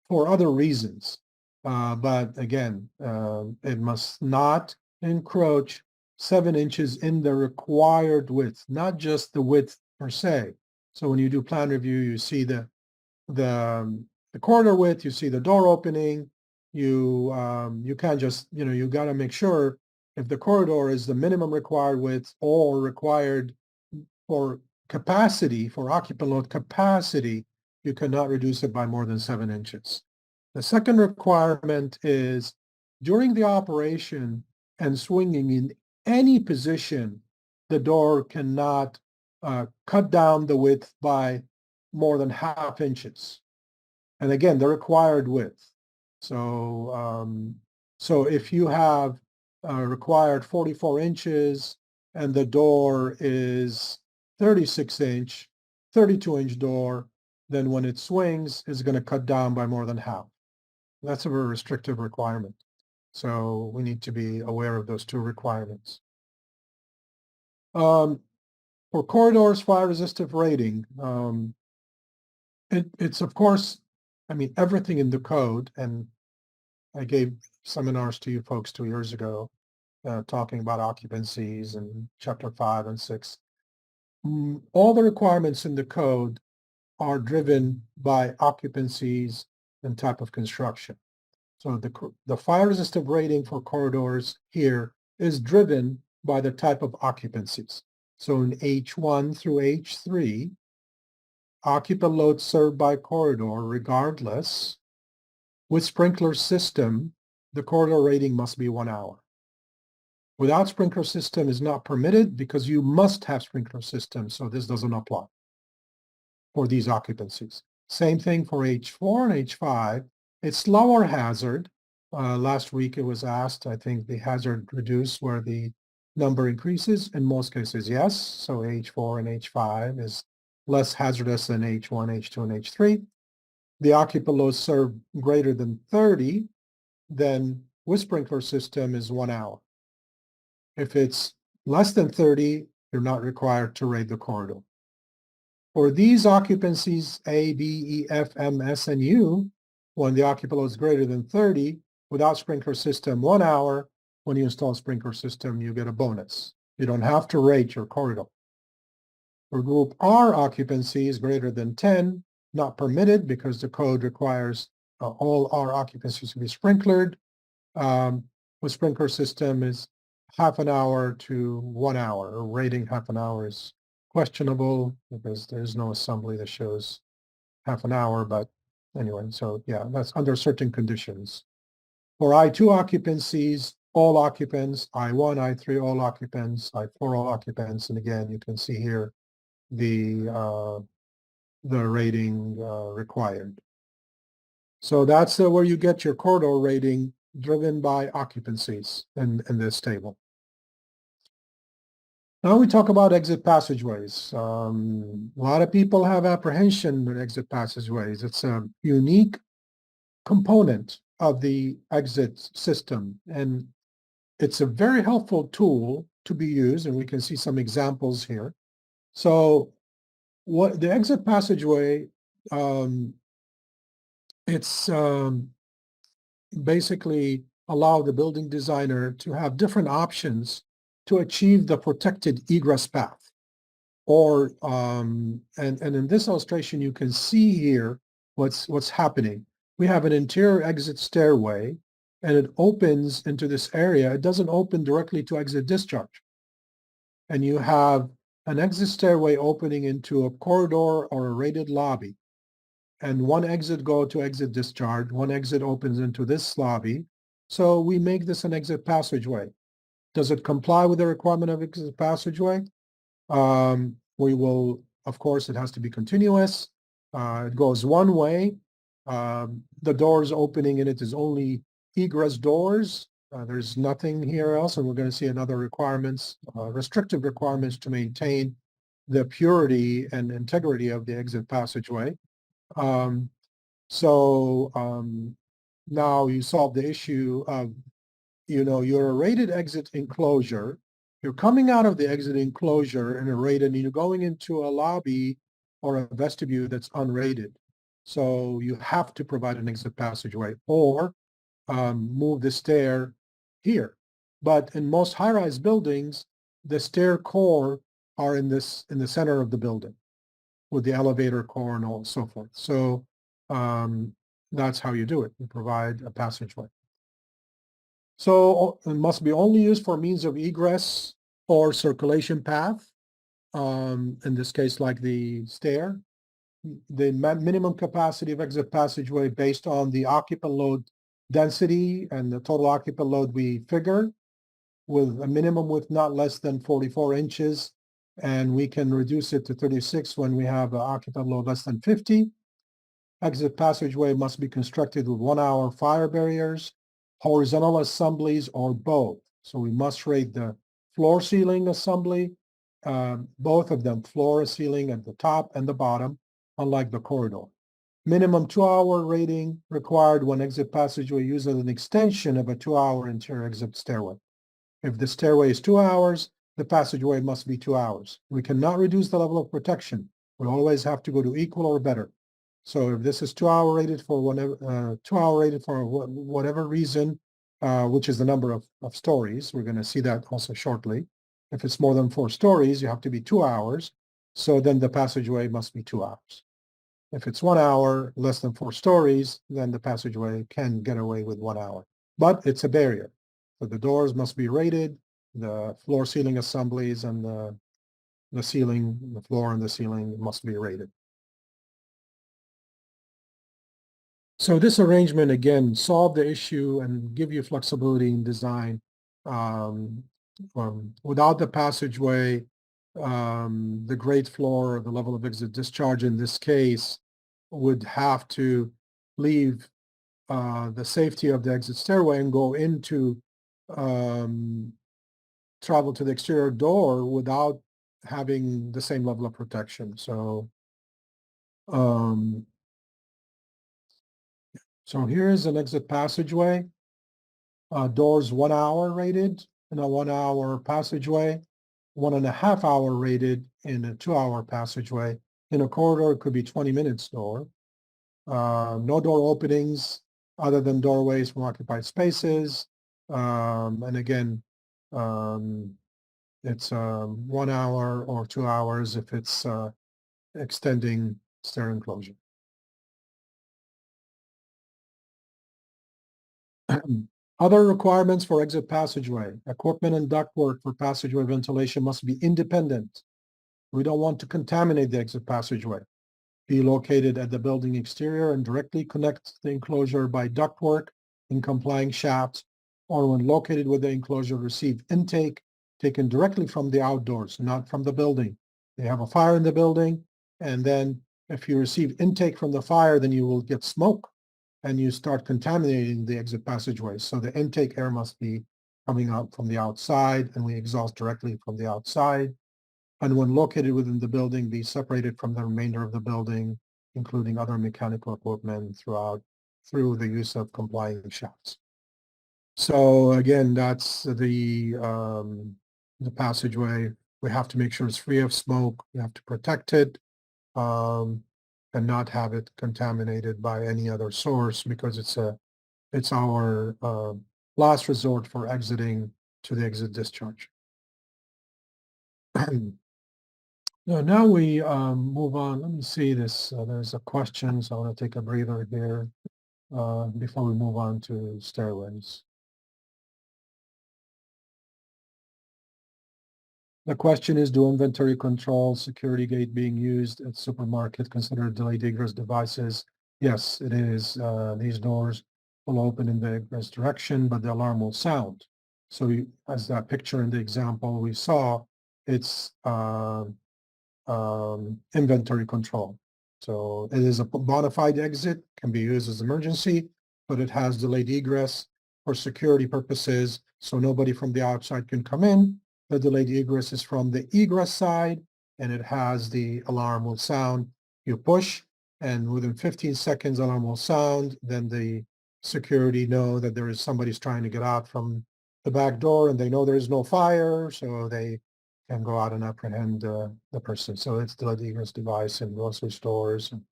for other reasons. But again, it must not encroach 7 inches in the required width, not just the width per se. So when you do plan review, you see the corridor width, you see the door opening. You can't just, you got to make sure if the corridor is the minimum required width or required for capacity, for occupant load capacity, you cannot reduce it by more than 7 inches. The second requirement is during the operation and swinging in any position, the door cannot cut down the width by more than ½ inches. And again, the required width. So if you have required 44 inches and the door is 36 inch, 32 inch door, then when it swings, it's going to cut down by more than half. That's a very restrictive requirement. So we need to be aware of those two requirements. For corridors, fire resistive rating, it's of course, everything in the code, and I gave seminars to you folks 2 years ago talking about occupancies in chapter 5 and 6. All the requirements in the code are driven by occupancies and type of construction. So the fire resistive rating for corridors here is driven by the type of occupancies. So in H1 through H3, occupant load served by corridor, regardless, with sprinkler system, the corridor rating must be 1 hour. Without sprinkler system is not permitted because you must have sprinkler system, so this doesn't apply for these occupancies. Same thing for H4 and H5. It's lower hazard. Last week it was asked, I think the hazard reduced where the number increases. In most cases, yes. So H4 and H5 is less hazardous than H1, H2, and H3. The occupant load served greater than 30, then with sprinkler system is 1 hour. If it's less than 30, you're not required to rate the corridor. For these occupancies A, B, E, F, M, S, and U, When the occupant load is greater than 30, without sprinkler system, 1 hour. When you install sprinkler system, you get a bonus. You don't have to rate your corridor. For group R occupancy is greater than 10, not permitted because the code requires all R occupancies to be sprinklered. With sprinkler system is half an hour to 1 hour, or rating half an hour is questionable because there's no assembly that shows half an hour, but anyway, so yeah, that's under certain conditions. For I2 occupancies, all occupants, I1, I3, all occupants, I4, all occupants, and again, you can see here the rating required. So that's where you get your corridor rating driven by occupancies in this table. Now we talk about exit passageways. A lot of people have apprehension with exit passageways. It's a unique component of the exit system, and it's a very helpful tool to be used, and we can see some examples here. So what the exit passageway, it's basically allow the building designer to have different options to achieve the protected egress path. Or and in this illustration, you can see here what's happening. We have an interior exit stairway, and it opens into this area. It doesn't open directly to exit discharge. And you have an exit stairway opening into a corridor or a rated lobby. And one exit go to exit discharge, one exit opens into this lobby. So we make this an exit passageway. Does it comply with the requirement of exit passageway? We will, of course, it has to be continuous. It goes one way. The doors opening in it is only egress doors. There's nothing here else, and we're going to see another requirements, restrictive requirements to maintain the purity and integrity of the exit passageway. Now you solve the issue of, you're a rated exit enclosure. You're coming out of the exit enclosure in a rated, and you're going into a lobby or a vestibule that's unrated. So you have to provide an exit passageway or move the stair here. But in most high-rise buildings, the stair core are in the center of the building with the elevator core and all so forth. So that's how you do it. You provide a passageway. So it must be only used for means of egress or circulation path. In this case, like the stair. The minimum capacity of exit passageway based on the occupant load density and the total occupant load we figure, with a minimum width not less than 44 inches. And we can reduce it to 36 when we have an occupant load less than 50. Exit passageway must be constructed with 1 hour fire barriers, horizontal assemblies, or both. So we must rate the floor ceiling assembly, both of them, floor ceiling at the top and the bottom, unlike the corridor. Minimum 2 hour rating required when exit passageway used as an extension of a 2 hour interior exit stairway. If the stairway is 2 hours, the passageway must be 2 hours. We cannot reduce the level of protection. We always have to go to equal or better. So if this is 2 hour rated for whatever, 2 hour rated for whatever reason, which is the number of stories, we're going to see that also shortly. If it's more than 4 stories, you have to be 2 hours. So then the passageway must be 2 hours. If it's 1 hour, less than 4 stories, then the passageway can get away with 1 hour. But it's a barrier. So the doors must be rated, the floor ceiling assemblies and the ceiling, the floor and the ceiling must be rated. So this arrangement, again, solve the issue and give you flexibility in design. Without the passageway, the grade floor or the level of exit discharge in this case would have to leave the safety of the exit stairway and go into travel to the exterior door without having the same level of protection. So so here is an exit passageway. Doors 1 hour rated in a 1 hour passageway, 1.5 hour rated in a 2 hour passageway. In a corridor, it could be 20 minutes door. No door openings other than doorways from occupied spaces. And again, it's 1 hour or 2 hours if it's extending stair enclosure. Other requirements for exit passageway. Equipment and ductwork for passageway ventilation must be independent. We don't want to contaminate the exit passageway. Be located at the building exterior and directly connect the enclosure by ductwork in complying shafts, or when located with the enclosure, receive intake taken directly from the outdoors, not from the building. They have a fire in the building, and then if you receive intake from the fire, then you will get smoke and you start contaminating the exit passageways. So the intake air must be coming out from the outside, and we exhaust directly from the outside. And when located within the building, be separated from the remainder of the building, including other mechanical equipment through the use of complying shafts. So again, that's the passageway. We have to make sure it's free of smoke. We have to protect it and not have it contaminated by any other source, because it's our last resort for exiting to the exit discharge. Now we move on. Let me see this. There's a question, so I want to take a breather here before we move on to stairways. The question is, do inventory control security gate being used at supermarket consider delayed egress devices? Yes, it is. These doors will open in the egress direction, but the alarm will sound. So as that picture in the example we saw, it's inventory control. So it is a bona fide exit, can be used as emergency, but it has delayed egress for security purposes, so nobody from the outside can come in. The delayed egress is from the egress side, and it has the alarm will sound. You push, and within 15 seconds, alarm will sound. Then the security know that there is somebody's trying to get out from the back door, and they know there is no fire, so they can go out and apprehend the person. So it's the egress device in grocery stores, and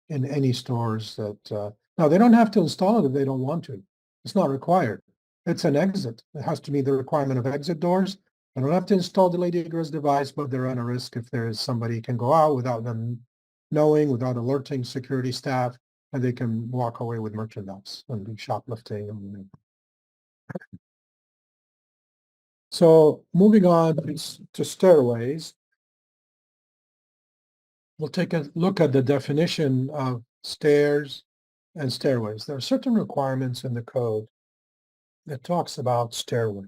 in any stores that, now they don't have to install it if they don't want to. It's not required. It's an exit. It has to meet the requirement of exit doors. They don't have to install the egress device, but they're on a risk if there is somebody can go out without them knowing, without alerting security staff, and they can walk away with merchandise and do shoplifting. So moving on to stairways, we'll take a look at the definition of stairs and stairways. There are certain requirements in the code that talks about stairway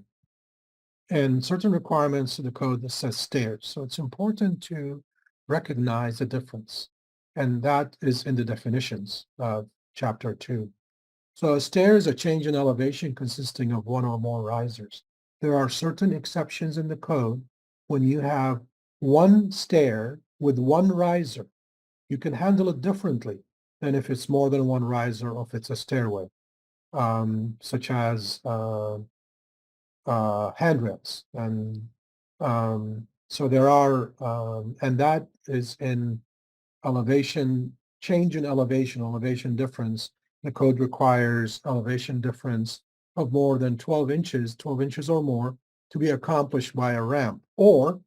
and certain requirements in the code that says stairs. So it's important to recognize the difference. And that is in the definitions of chapter 2. So a stair is a change in elevation consisting of one or more risers. There are certain exceptions in the code when you have one stair with one riser. You can handle it differently than if it's more than one riser or if it's a stairway, such as handrails. And so there are, and that is in elevation, change in elevation difference. The code requires elevation difference of more than 12 inches or more to be accomplished by a ramp, or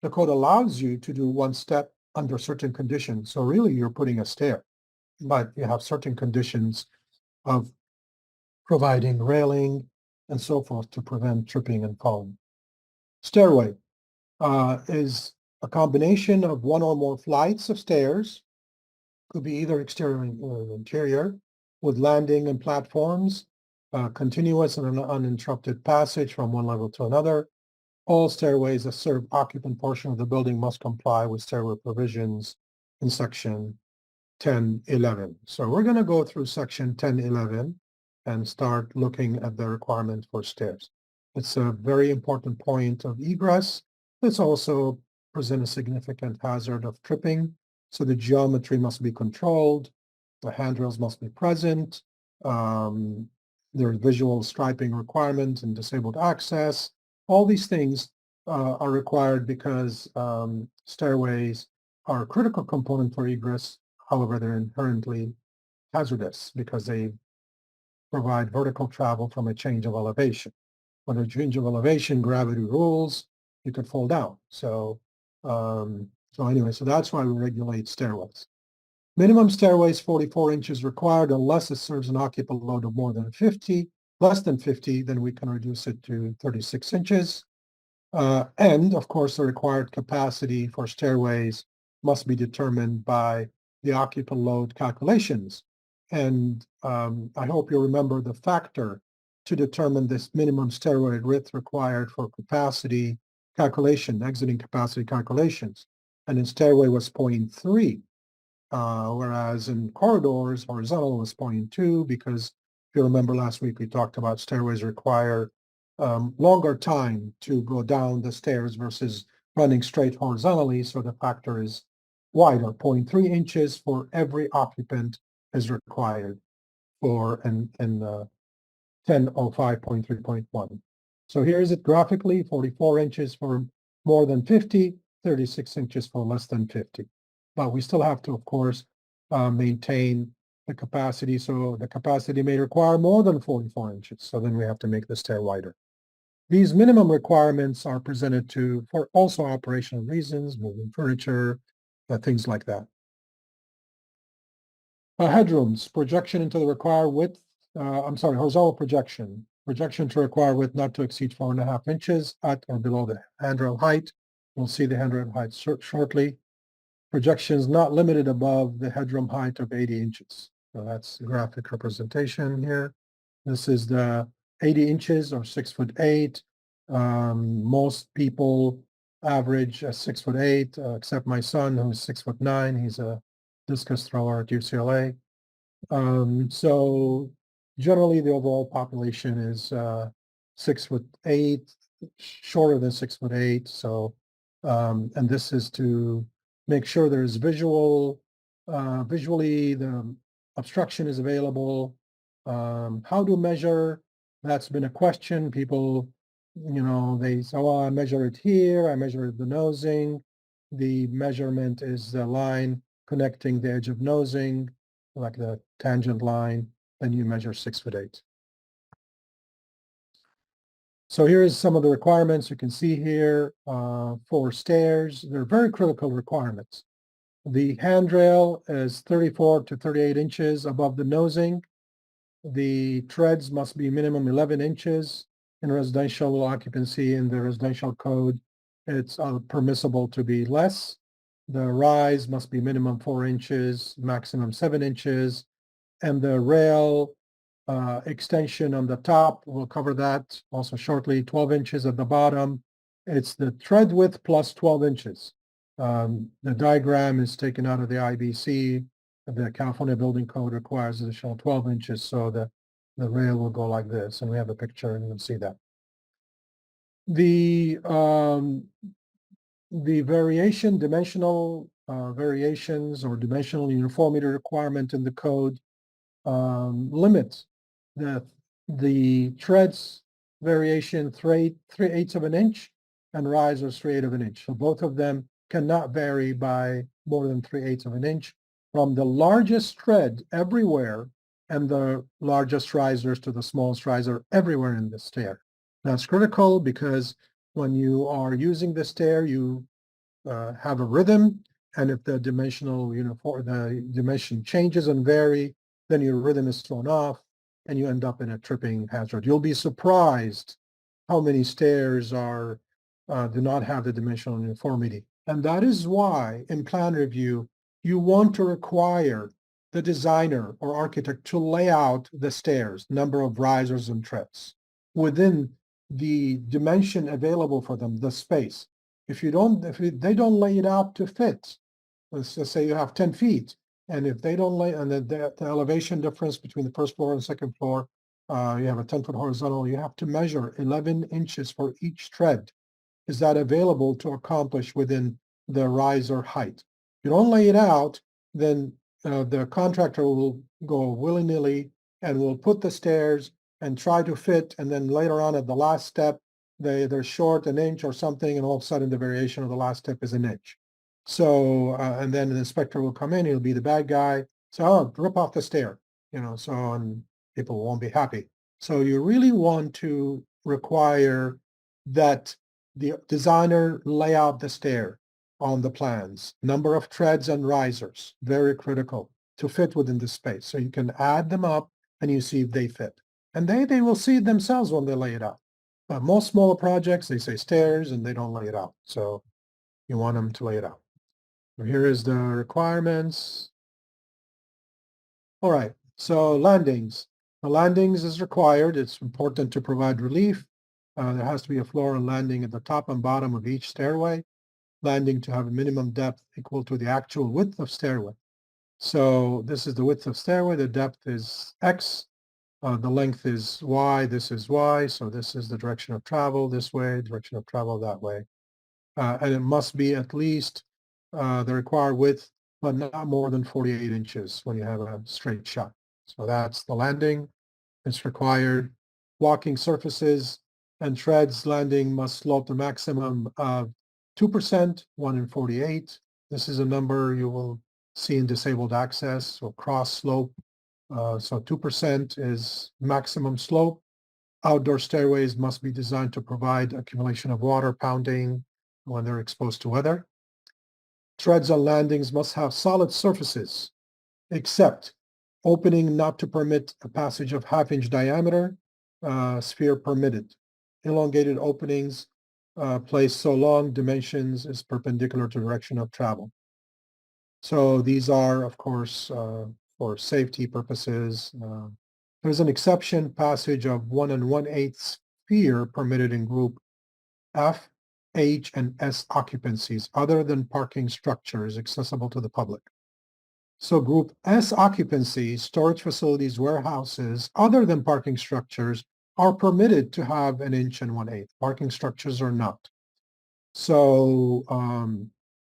the code allows you to do one step under certain conditions. So really you're putting a stair, but you have certain conditions of providing railing and so forth to prevent tripping and falling. Stairway is a combination of one or more flights of stairs, could be either exterior or interior, with landing and platforms, continuous and uninterrupted passage from one level to another. All stairways that serve occupant portion of the building must comply with stairway provisions in section 1011. So we're going to go through section 1011 and start looking at the requirement for stairs. It's a very important point of egress. It's also present a significant hazard of tripping. So the geometry must be controlled. The handrails must be present. There's visual striping requirements and disabled access. All these things are required because stairways are a critical component for egress. However, they're inherently hazardous because they provide vertical travel from a change of elevation. When a change of elevation, gravity rules, you could fall down. So anyway, so that's why we regulate stairways. Minimum stairways 44 inches required unless it serves an occupant load of more than 50. Less than 50, then we can reduce it to 36 inches. And of course, the required capacity for stairways must be determined by the occupant load calculations. And I hope you remember the factor to determine this minimum stairway width required for capacity calculation, exiting capacity calculations. And in stairway was 0.3, whereas in corridors, horizontal was 0.2, because if you remember last week, we talked about stairways require longer time to go down the stairs versus running straight horizontally. So the factor is wider. 0.3 inches for every occupant is required for in 1005.3.1. So here is it graphically: 44 inches for more than 50, 36 inches for less than 50. But we still have to, of course, maintain the capacity. So the capacity may require more than 44 inches. So then we have to make the stair wider. These minimum requirements are presented for also operational reasons, moving furniture, things like that. Headrooms, projection into the required width, horizontal projection. Projection to required width not to exceed 4.5 inches at or below the handrail height. We'll see the handrail height shortly. Projections not limited above the headroom height of 80 inches. So that's the graphic representation here. This is the 80 inches or 6'8". Most people average 6'8", except my son, who's 6'9". He's a discus thrower at UCLA. So generally the overall population is 6'8", shorter than 6'8". So and this is to make sure there's visually the obstruction is available. How to measure? That's been a question. People, they say, well, I measure it here. I measure the nosing. The measurement is the line connecting the edge of nosing, like the tangent line. Then you measure 6'8". So here's some of the requirements you can see here for stairs. They're very critical requirements. The handrail is 34 to 38 inches above the nosing. The treads must be minimum 11 inches. In residential occupancy, in the residential code, it's permissible to be less. The rise must be minimum 4 inches, maximum 7 inches. And the rail extension on the top, we'll cover that also shortly, 12 inches at the bottom. It's the tread width plus 12 inches. The diagram is taken out of the IBC. The California Building Code requires additional 12 inches, so the rail will go like this, and we have a picture and you can see that. The dimensional variations or dimensional uniformity requirement in the code limits the treads variation 3/8 of an inch and risers 3/8 of an inch. So both of them cannot vary by more than 3/8 of an inch from the largest tread everywhere and the largest risers to the smallest riser everywhere in the stair. That's critical because when you are using the stair, you have a rhythm, and if the dimension changes and vary, then your rhythm is thrown off and you end up in a tripping hazard. You'll be surprised how many stairs do not have the dimensional uniformity. And that is why in plan review, you want to require the designer or architect to lay out the stairs, number of risers and treads within the dimension available for them, the space. If they don't lay it out to fit, let's just say you have 10 feet, and if they don't lay, and the elevation difference between the first floor and second floor, you have a 10-foot horizontal, you have to measure 11 inches for each tread. Is that available to accomplish within the riser height? If you don't lay it out, then the contractor will go willy-nilly and will put the stairs and try to fit, and then later on at the last step, they're short an inch or something, and all of a sudden the variation of the last step is an inch. So, and then the inspector will come in, he'll be the bad guy. So, oh, rip off the stair. so on, people won't be happy. So you really want to require that the designer lay out the stair on the plans, number of treads and risers, very critical to fit within the space. So you can add them up and you see if they fit. And they will see it themselves when they lay it out. But most smaller projects, they say stairs and they don't lay it out. So you want them to lay it out. So here is the requirements. All right, so landings. The landings is required. It's important to provide relief. There has to be a floor and landing at the top and bottom of each stairway. Landing to have a minimum depth equal to the actual width of stairway. So this is the width of stairway. The depth is X. The length is Y. This is Y. So this is the direction of travel this way, direction of travel that way. And it must be at least the required width, but not more than 48 inches when you have a straight shot. So that's the landing. It's required. Walking surfaces and treads landing must slope the maximum of 2%, 1 in 48. This is a number you will see in disabled access or cross slope. So 2% is maximum slope. Outdoor stairways must be designed to provide accumulation of water pounding when they're exposed to weather. Treads and landings must have solid surfaces, except opening not to permit a passage of half-inch diameter, sphere permitted. Elongated openings placed so long dimensions is perpendicular to direction of travel. So these are, of course, for safety purposes. There's an exception passage of 1 1/8 sphere permitted in group F, H, and S occupancies other than parking structures accessible to the public. So group S occupancies, storage facilities, warehouses, other than parking structures are permitted to have 1 inch and 1/8. Parking structures are not. So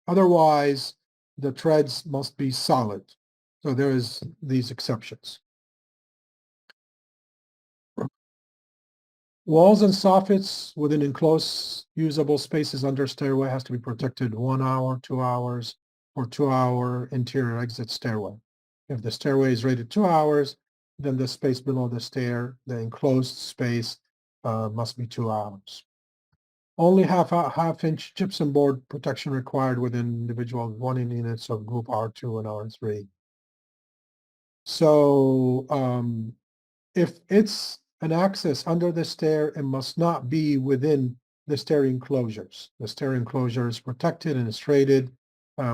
otherwise, the treads must be solid. So there is these exceptions. Walls and soffits within enclosed usable spaces under stairway has to be protected 1 hour, 2 hours, or 2-hour interior exit stairway. If the stairway is rated 2 hours, then the space below the stair, the enclosed space, must be 2 hours. Only half-inch gypsum board protection required within individual dwelling units of group R2 and R3. So if it's an access under the stair, it must not be within the stair enclosures. The stair enclosure is protected and it's rated.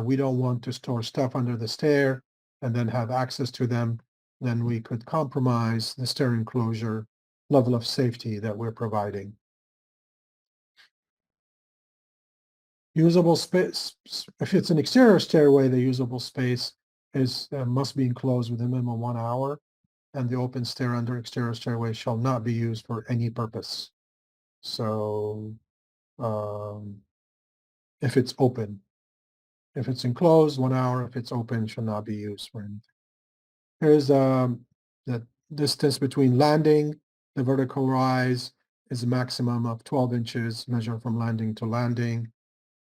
We don't want to store stuff under the stair and then have access to them. Then we could compromise the stair enclosure level of safety that we're providing. Usable space, if it's an exterior stairway, the usable space is must be enclosed within minimum 1 hour, and the open stair under exterior stairway shall not be used for any purpose. So if it's open, if it's enclosed, 1 hour, if it's open, shall not be used for anything. Here's the distance between landing. The vertical rise is a maximum of 12 inches measured from landing to landing.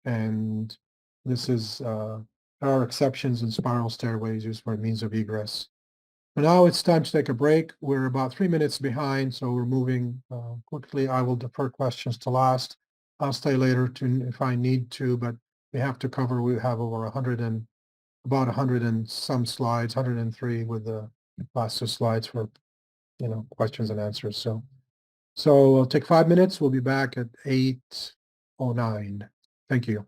And this is, there are exceptions in spiral stairways used for means of egress. But now it's time to take a break. We're about 3 minutes behind, so we're moving quickly. I will defer questions to last. I'll stay later if I need to, but we have to cover, we have over 100 and about 100 and some slides, 103 with the last 2 slides for, questions and answers. So I'll take 5 minutes. We'll be back at 8:09. Thank you.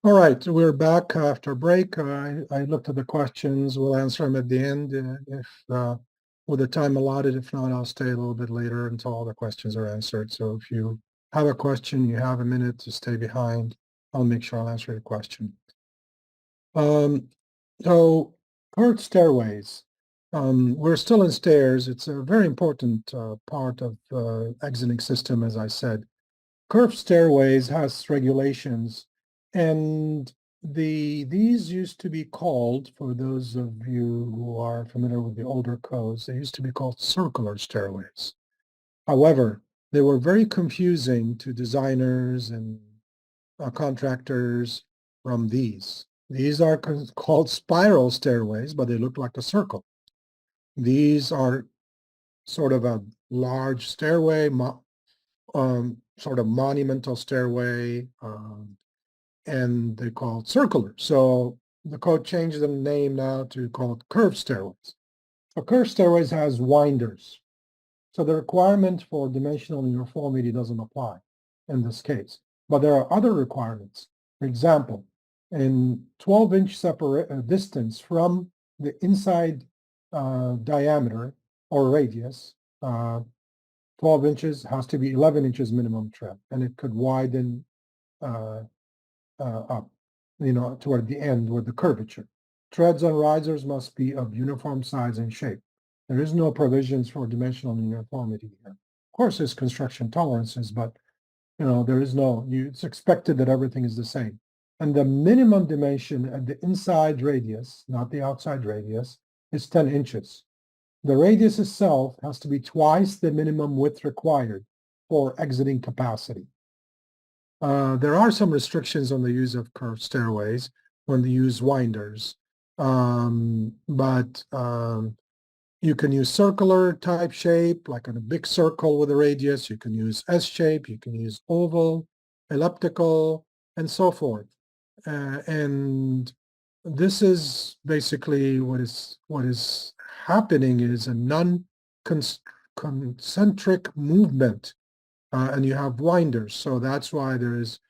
All right, we're back after break. I looked at the questions. We'll answer them at the end with the time allotted. If not, I'll stay a little bit later until all the questions are answered. So if you have a question, you have a minute to stay behind. I'll make sure I'll answer your question. So curved stairways. We're still in stairs. It's a very important part of exiting system, as I said. Curved stairways has regulations, and these used to be called, for those of you who are familiar with the older codes, they used to be called circular stairways. However, they were very confusing to designers and contractors from these. These are called spiral stairways, but they look like a circle. These are sort of a large stairway, sort of monumental stairway, and they call it circular. So the code changed the name now to call it curved stairways. A curved stairways has winders. So the requirement for dimensional uniformity doesn't apply in this case. But there are other requirements. For example, in 12-inch distance from the inside diameter or radius, 12 inches has to be 11 inches minimum tread, and it could widen uh, up, toward the end with the curvature. Treads and risers must be of uniform size and shape. There is no provisions for dimensional uniformity here. Of course, there's construction tolerances, but there is it's expected that everything is the same. And the minimum dimension at the inside radius, not the outside radius, is 10 inches. The radius itself has to be twice the minimum width required for exiting capacity. There are some restrictions on the use of curved stairways when they use winders, but you can use circular type shape, like in a big circle with a radius. You can use S shape, you can use oval, elliptical, and so forth. And this is basically what is happening is a non-concentric movement, and you have winders. So that's why there is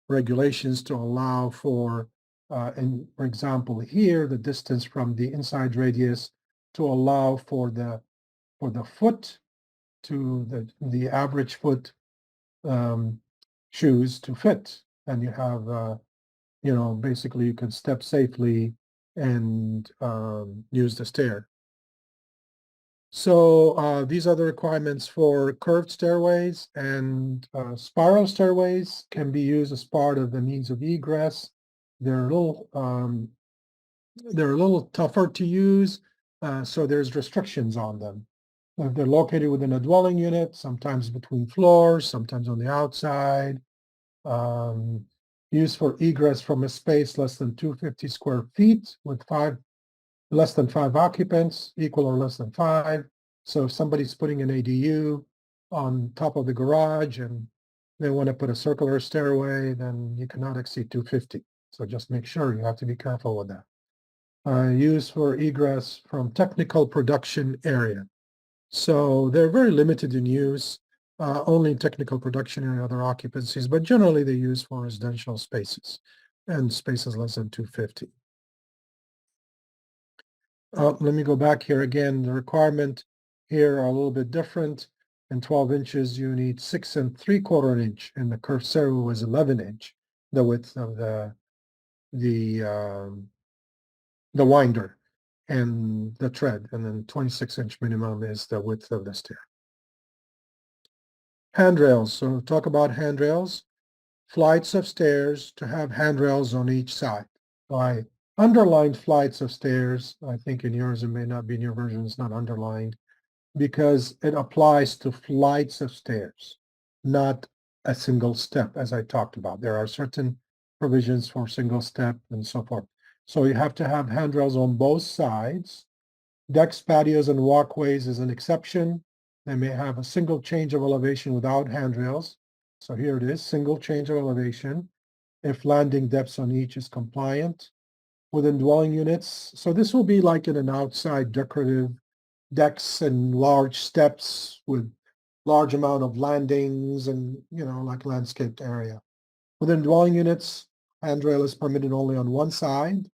regulations to allow for, for example, here, the distance from the inside radius to allow for the foot to the average foot shoes to fit. And you have, basically you can step safely and use the stair. So these are the requirements for curved stairways, and spiral stairways can be used as part of the means of egress. They're a little tougher to use, so there's restrictions on them. They're located within a dwelling unit, sometimes between floors, sometimes on the outside. Used for egress from a space less than 250 square feet with less than 5 occupants, equal or less than 5. So if somebody's putting an ADU on top of the garage and they want to put a circular stairway, then you cannot exceed 250. So just make sure you have to be careful with that. Used for egress from technical production area. So they're very limited in use, only in technical production and other occupancies, but generally they use for residential spaces and spaces less than 250. Let me go back here again. The requirement here are a little bit different. In 12 inches, you need 6 3/4 inch, and the curved stairway was 11 inch, the width of the winder and the tread, and then 26-inch minimum is the width of the stair. Handrails. So talk about handrails. Flights of stairs to have handrails on each side. So I underlined flights of stairs. I think in yours, it may not be in your version, it's not underlined, because it applies to flights of stairs, not a single step, as I talked about. There are certain provisions for single step and so forth. So you have to have handrails on both sides. Decks, patios, and walkways is an exception. They may have a single change of elevation without handrails. So here it is, single change of elevation if landing depths on each is compliant. Within dwelling units, so this will be like in an outside decorative decks and large steps with large amount of landings and, like landscaped area. Within dwelling units, handrail is permitted only on one side.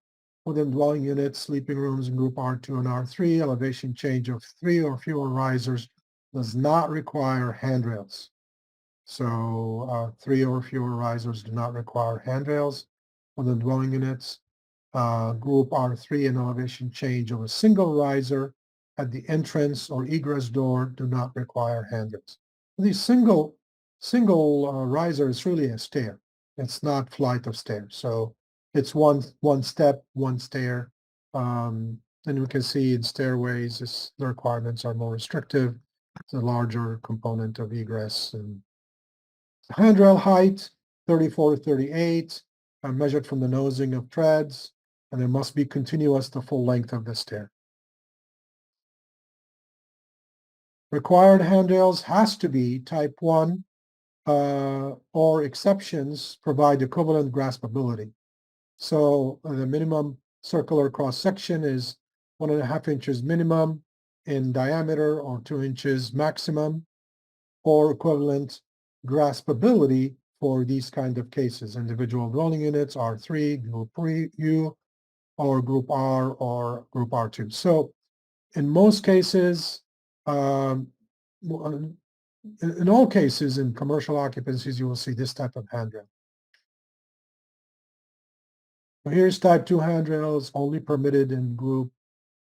Within dwelling units, sleeping rooms in group R2 and R3, elevation change of 3 or fewer risers does not require handrails. So 3 or fewer risers do not require handrails. Within dwelling units, group R3 and elevation change of a single riser at the entrance or egress door do not require handrails. The single riser is really a stair. It's not flight of stairs. So It's one step, one stair. And we can see in stairways, the requirements are more restrictive. It's a larger component of egress. And handrail height, 34 to 38, measured from the nosing of treads, and it must be continuous the full length of the stair. Required handrails has to be type 1, or exceptions provide equivalent graspability. So the minimum circular cross section is 1.5 inches minimum in diameter, or 2 inches maximum, or equivalent graspability for these kind of cases. Individual dwelling units, R3, Group U, or Group R, or Group R2. So in most cases, in all cases, in commercial occupancies, you will see this type of handrail. Here's type 2 handrails only permitted in Group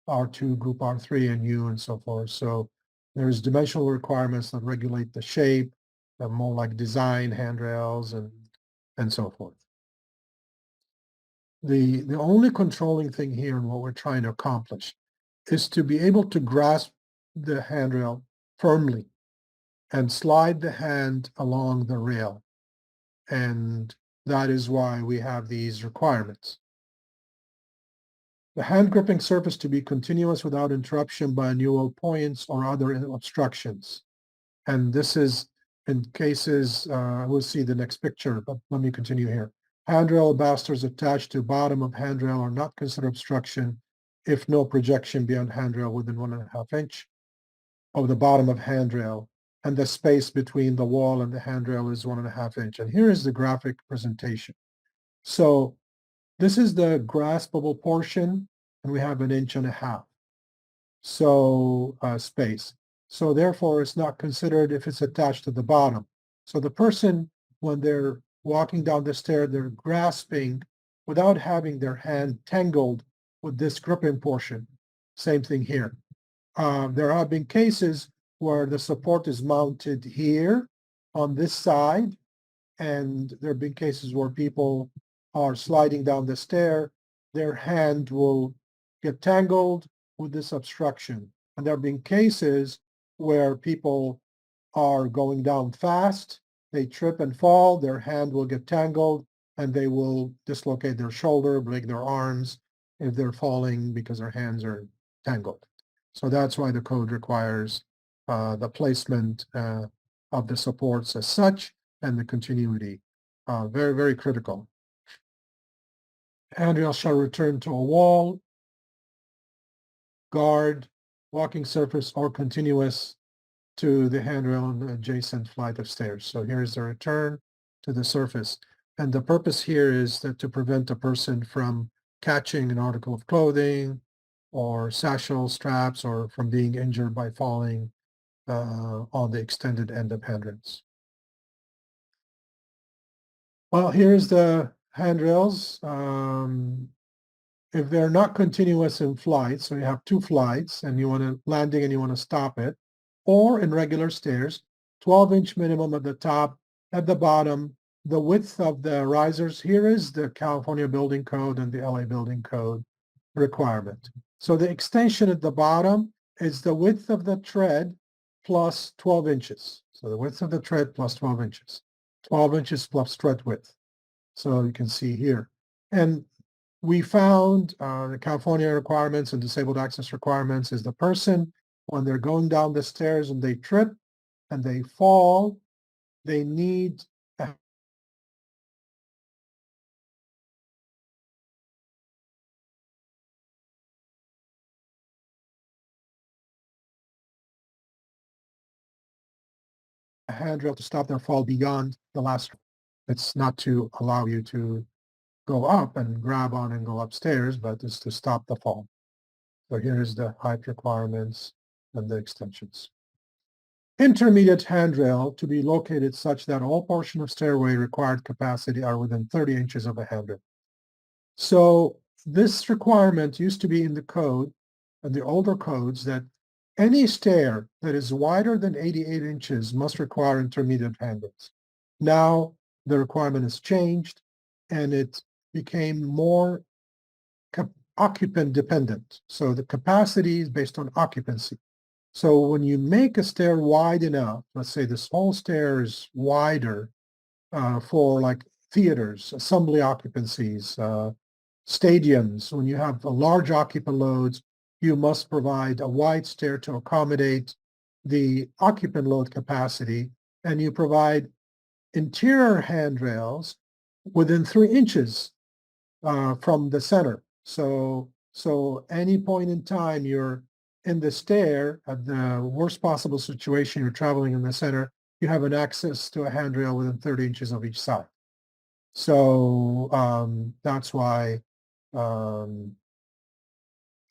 R2, Group R3, and U, and so forth. So there's dimensional requirements that regulate the shape, more like design handrails, and so forth. The only controlling thing here and what we're trying to accomplish is to be able to grasp the handrail firmly and slide the hand along the rail. And that is why we have these requirements. The hand gripping surface to be continuous without interruption by unusual points or other obstructions. And this is in cases, we'll see the next picture, but let me continue here. Handrail basters attached to bottom of handrail are not considered obstruction if no projection beyond handrail within 1.5 inch of the bottom of handrail, and the space between the wall and the handrail is 1.5 inch. And here is the graphic presentation. So this is the graspable portion, and we have 1.5 inches. So space. So therefore, it's not considered if it's attached to the bottom. So the person, when they're walking down the stair, they're grasping without having their hand tangled with this gripping portion. Same thing here. There have been cases where the support is mounted here on this side, and there have been cases where people are sliding down the stair, their hand will get tangled with this obstruction. And there have been cases where people are going down fast, they trip and fall, their hand will get tangled, and they will dislocate their shoulder, break their arms if they're falling because their hands are tangled. So that's why the code requires the placement of the supports as such, and the continuity. Very, very critical. Handrail shall return to a wall, guard, walking surface, or continuous to the handrail on the adjacent flight of stairs. So here's the return to the surface. And the purpose here is that to prevent a person from catching an article of clothing or satchel straps, or from being injured by falling on the extended end of handrails. Well, here's the handrails. If they're not continuous in flight, so you have 2 flights and you want to landing and you want to stop it, or in regular stairs, 12-inch minimum at the top, at the bottom, the width of the risers. Here is the California Building Code and the LA Building Code requirement. So the extension at the bottom is the width of the tread plus 12 inches. So the width of the tread plus 12 inches. 12 inches plus tread width. So you can see here. And we found the California requirements and disabled access requirements is the person, when they're going down the stairs and they trip and they fall, they need a handrail to stop their fall beyond the last. It's not to allow you to go up and grab on and go upstairs, but it's to stop the fall. So here's the height requirements and the extensions. Intermediate handrail to be located such that all portion of stairway required capacity are within 30 inches of the handrail. So this requirement used to be in the code, and the older codes, that any stair that is wider than 88 inches must require intermediate handrails. Now the requirement has changed, and it became more occupant dependent. So the capacity is based on occupancy. So when you make a stair wide enough, let's say this whole stair is wider for like theaters, assembly occupancies, stadiums, when you have a large occupant loads, you must provide a wide stair to accommodate the occupant load capacity, and you provide interior handrails within 3 inches from the center. So any point in time you're in the stair at the worst possible situation, you're traveling in the center, you have an access to a handrail within 30 inches of each side. So that's why, um,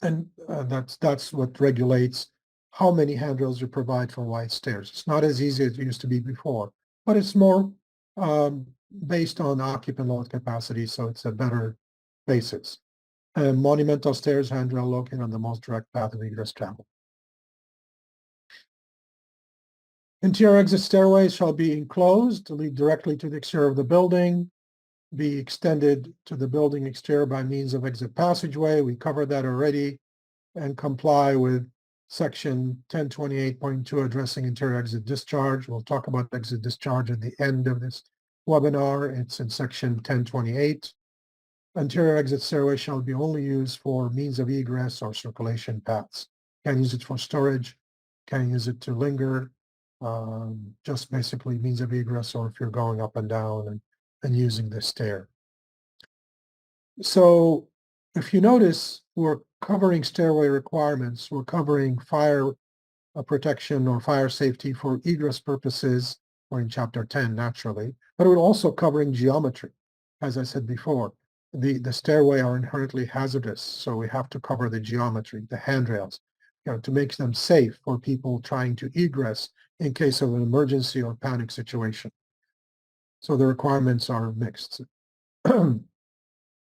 and that's what regulates how many handrails you provide for wide stairs. It's not as easy as it used to be before, but it's more um, based on occupant load capacity, so it's a better basis. And monumental stairs handrail located on the most direct path of egress travel. Interior exit stairways shall be enclosed to lead directly to the exterior of the building, be extended to the building exterior by means of exit passageway. We covered that already, and comply with section 1028.2 addressing interior exit discharge. We'll talk about exit discharge at the end of this webinar. It's in section 1028. Interior exit stairway shall be only used for means of egress or circulation paths. Can't use it for storage, can't use it to linger, just basically means of egress, or if you're going up and down and using the stair. So if you notice, we're covering stairway requirements, we're covering fire protection or fire safety for egress purposes, or in chapter 10 naturally, but we're also covering geometry. As I said before, the stairway are inherently hazardous, so we have to cover the geometry, the handrails, to make them safe for people trying to egress in case of an emergency or panic situation. So the requirements are mixed.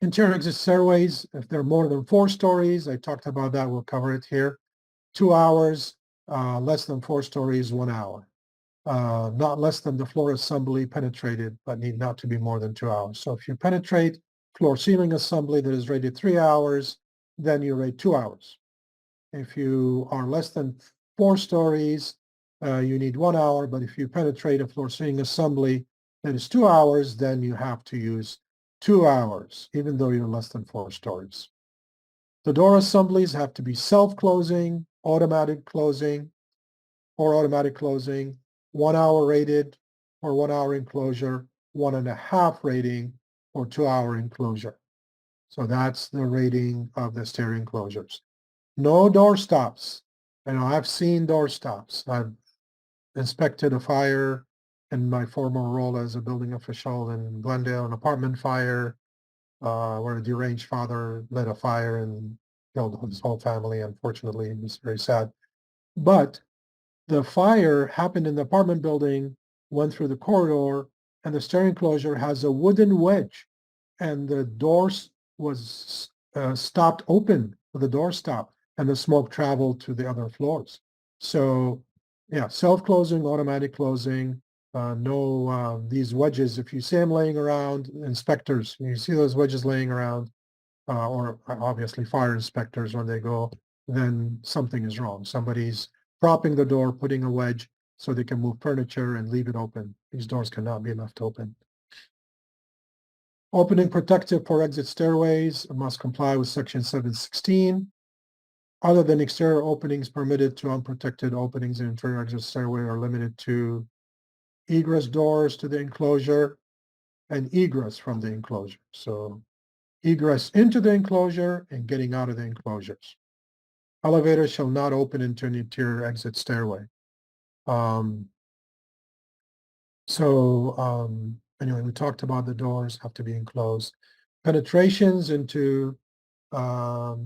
Interior exit stairways, if they're more than 4 stories, I talked about that, we'll cover it here. 2 hours, less than 4 stories, 1 hour. Not less than the floor assembly penetrated, but need not to be more than 2 hours. So if you penetrate floor ceiling assembly that is rated 3 hours, then you rate 2 hours. If you are less than 4 stories, you need 1 hour, but if you penetrate a floor ceiling assembly that is 2 hours, then you have to use 2 hours, even though you're less than 4 stories. The door assemblies have to be self-closing, automatic closing, or automatic closing, 1 hour rated for 1 hour enclosure, 1.5 rating for 2 hour enclosure. So that's the rating of the stair enclosures. No door stops. I've seen door stops. I've inspected a fire in my former role as a building official in Glendale, an apartment fire, where a deranged father lit a fire and killed his whole family. Unfortunately, it was very sad. But the fire happened in the apartment building, went through the corridor, and the stair enclosure has a wooden wedge, and the doors was stopped open, the door stopped, and the smoke traveled to the other floors. So yeah, self-closing, automatic closing, no these wedges. If you see them laying around, inspectors, you see those wedges laying around, or obviously fire inspectors when they go, then something is wrong. Somebody's propping the door, putting a wedge so they can move furniture and leave it open. These doors cannot be left open. Opening protective for exit stairways must comply with section 716. Other than exterior openings permitted to unprotected openings in interior exit stairway are limited to egress doors to the enclosure and egress from the enclosure. So egress into the enclosure and getting out of the enclosures. Elevators shall not open into an interior exit stairway. Anyway, we talked about the doors have to be enclosed. Penetrations into or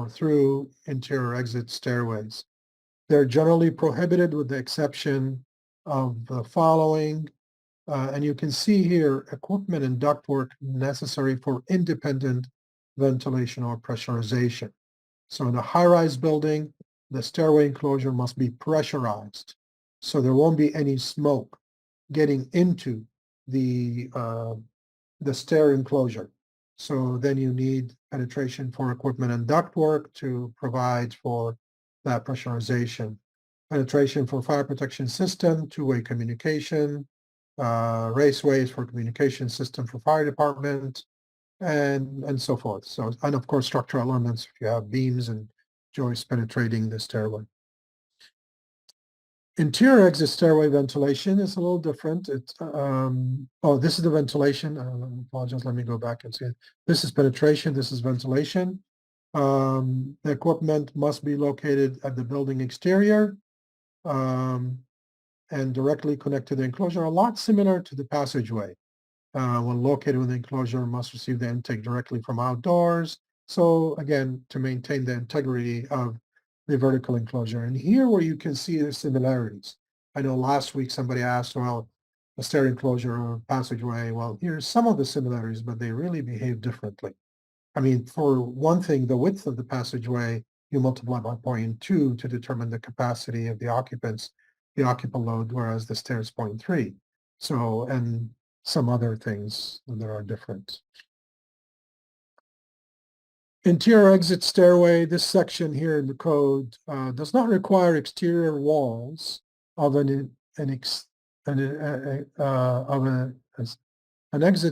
through interior exit stairways. They're generally prohibited with the exception of the following. And you can see here equipment and ductwork necessary for independent ventilation or pressurization. So in a high-rise building, the stairway enclosure must be pressurized. So there won't be any smoke getting into the the stair enclosure. So then you need penetration for equipment and ductwork to provide for that pressurization. Penetration for fire protection system, two-way communication, raceways for communication system for fire department, and so forth. So, and of course, structural elements, if you have beams and joists penetrating the stairway. Interior exit stairway ventilation is a little different. It's, oh, this is the ventilation. I apologize. Let me go back and see it. This is penetration. This is ventilation. The equipment must be located at the building exterior and directly connect to the enclosure, a lot similar to the passageway. When located within the enclosure, must receive the intake directly from outdoors. So again, to maintain the integrity of the vertical enclosure. And here where you can see the similarities. I know last week somebody asked, well, a stair enclosure or passageway. Well, here's some of the similarities, but they really behave differently. I mean, for one thing, the width of the passageway, you multiply by 0.2 to determine the capacity of the occupants, the occupant load, whereas the stair is 0.3. So, and some other things that are different. Interior exit stairway, this section here in the code does not require exterior walls of an exit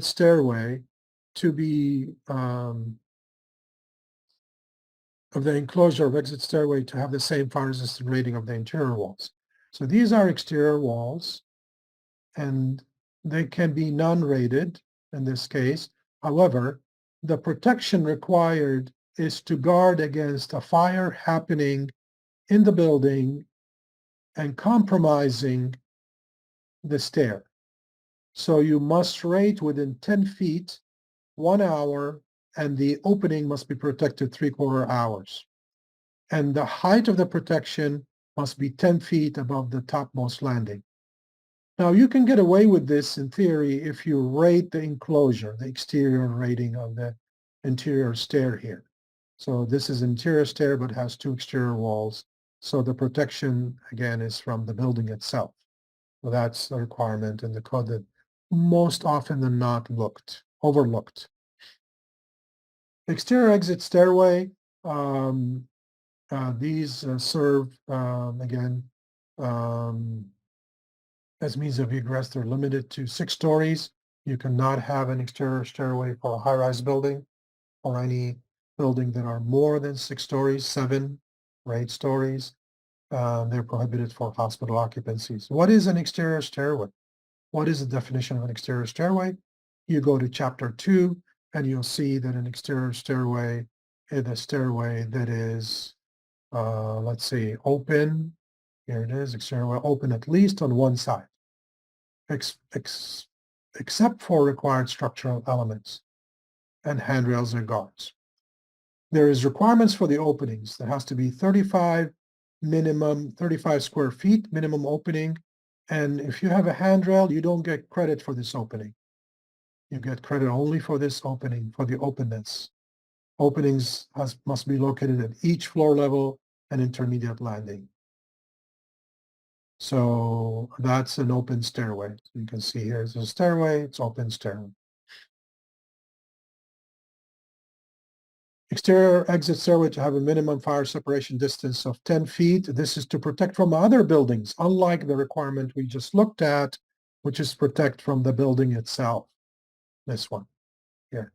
stairway to be of the enclosure of exit stairway to have the same fire resistant rating of the interior walls. So these are exterior walls and they can be non-rated in this case. However, the protection required is to guard against a fire happening in the building and compromising the stair. So you must rate within 10 feet, 1 hour, and the opening must be protected 3/4 hours. And the height of the protection must be 10 feet above the topmost landing. Now, you can get away with this in theory if you rate the enclosure, the exterior rating of the interior stair here. So this is interior stair, but has 2 exterior walls. So the protection, again, is from the building itself. So that's a requirement in the code that most often than not overlooked. Exterior exit stairway, these serve, again, as means of egress. They're limited to 6 stories. You cannot have an exterior stairway for a high-rise building or any building that are more than 6 stories, 7 or 8 stories. They're prohibited for hospital occupancies. What is an exterior stairway? What is the definition of an exterior stairway? You go to chapter 2 and you'll see that an exterior stairway is a stairway that is, let's see, open. Here it is, exterior open at least on one side, except for required structural elements and handrails and guards. There is requirements for the openings. There has to be 35 square feet minimum opening. And if you have a handrail, you don't get credit for this opening. You get credit only for this opening, for the openness. Openings must be located at each floor level and intermediate landing. So that's an open stairway. You can see here's a stairway, it's open stairway. Exterior exit stairway to have a minimum fire separation distance of 10 feet. This is to protect from other buildings, unlike the requirement we just looked at, which is protect from the building itself. This one here.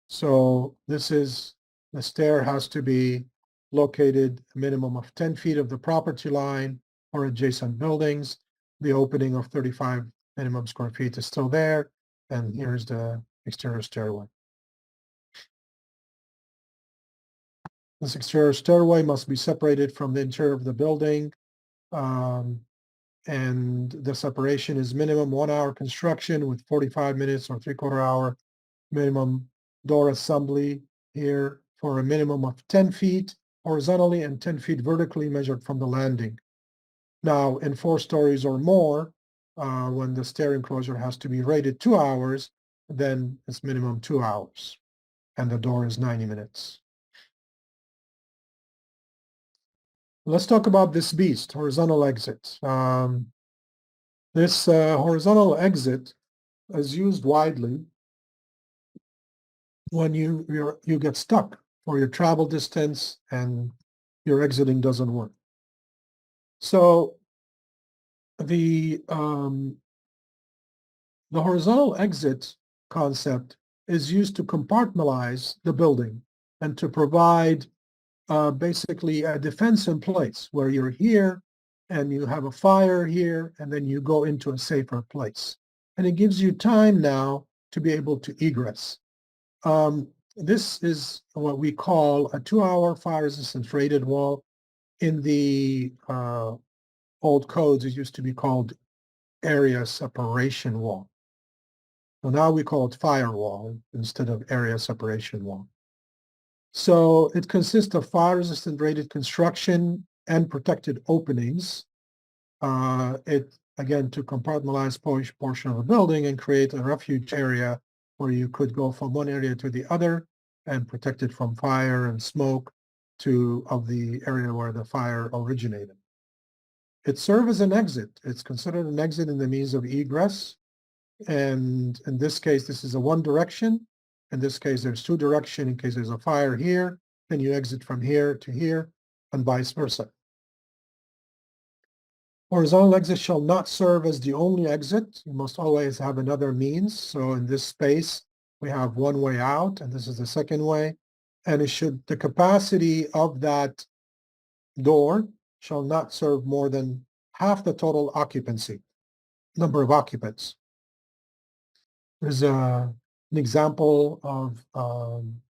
So this is, the stair has to be located a minimum of 10 feet of the property line or adjacent buildings. The opening of 35 minimum square feet is still there. And here's the exterior stairway. This exterior stairway must be separated from the interior of the building. And the separation is minimum 1 hour construction with 45 minutes or 3/4 hour minimum door assembly here for a minimum of 10 feet horizontally and 10 feet vertically measured from the landing. Now, in 4 stories or more, when the stair enclosure has to be rated 2 hours, then it's minimum 2 hours, and the door is 90 minutes. Let's talk about this beast, horizontal exit. This horizontal exit is used widely when you get stuck for your travel distance and your exiting doesn't work. So the horizontal exit concept is used to compartmentalize the building and to provide basically a defense in place where you're here and you have a fire here and then you go into a safer place. And it gives you time now to be able to egress. This is what we call a 2-hour fire resistance rated wall. In the old codes, it used to be called area separation wall. So now we call it firewall instead of area separation wall. So it consists of fire-resistant rated construction and protected openings. It, again, to compartmentalize portion of a building and create a refuge area where you could go from one area to the other and protect it from fire and smoke of the area where the fire originated. It serves as an exit. It's considered an exit in the means of egress. And in this case, this is a one direction. In this case, there's two direction. In case there's a fire here, then you exit from here to here and vice versa. Horizontal exit shall not serve as the only exit. You must always have another means. So in this space, we have one way out, and this is the second way. And the capacity of that door shall not serve more than half the total occupancy, number of occupants. There's an example of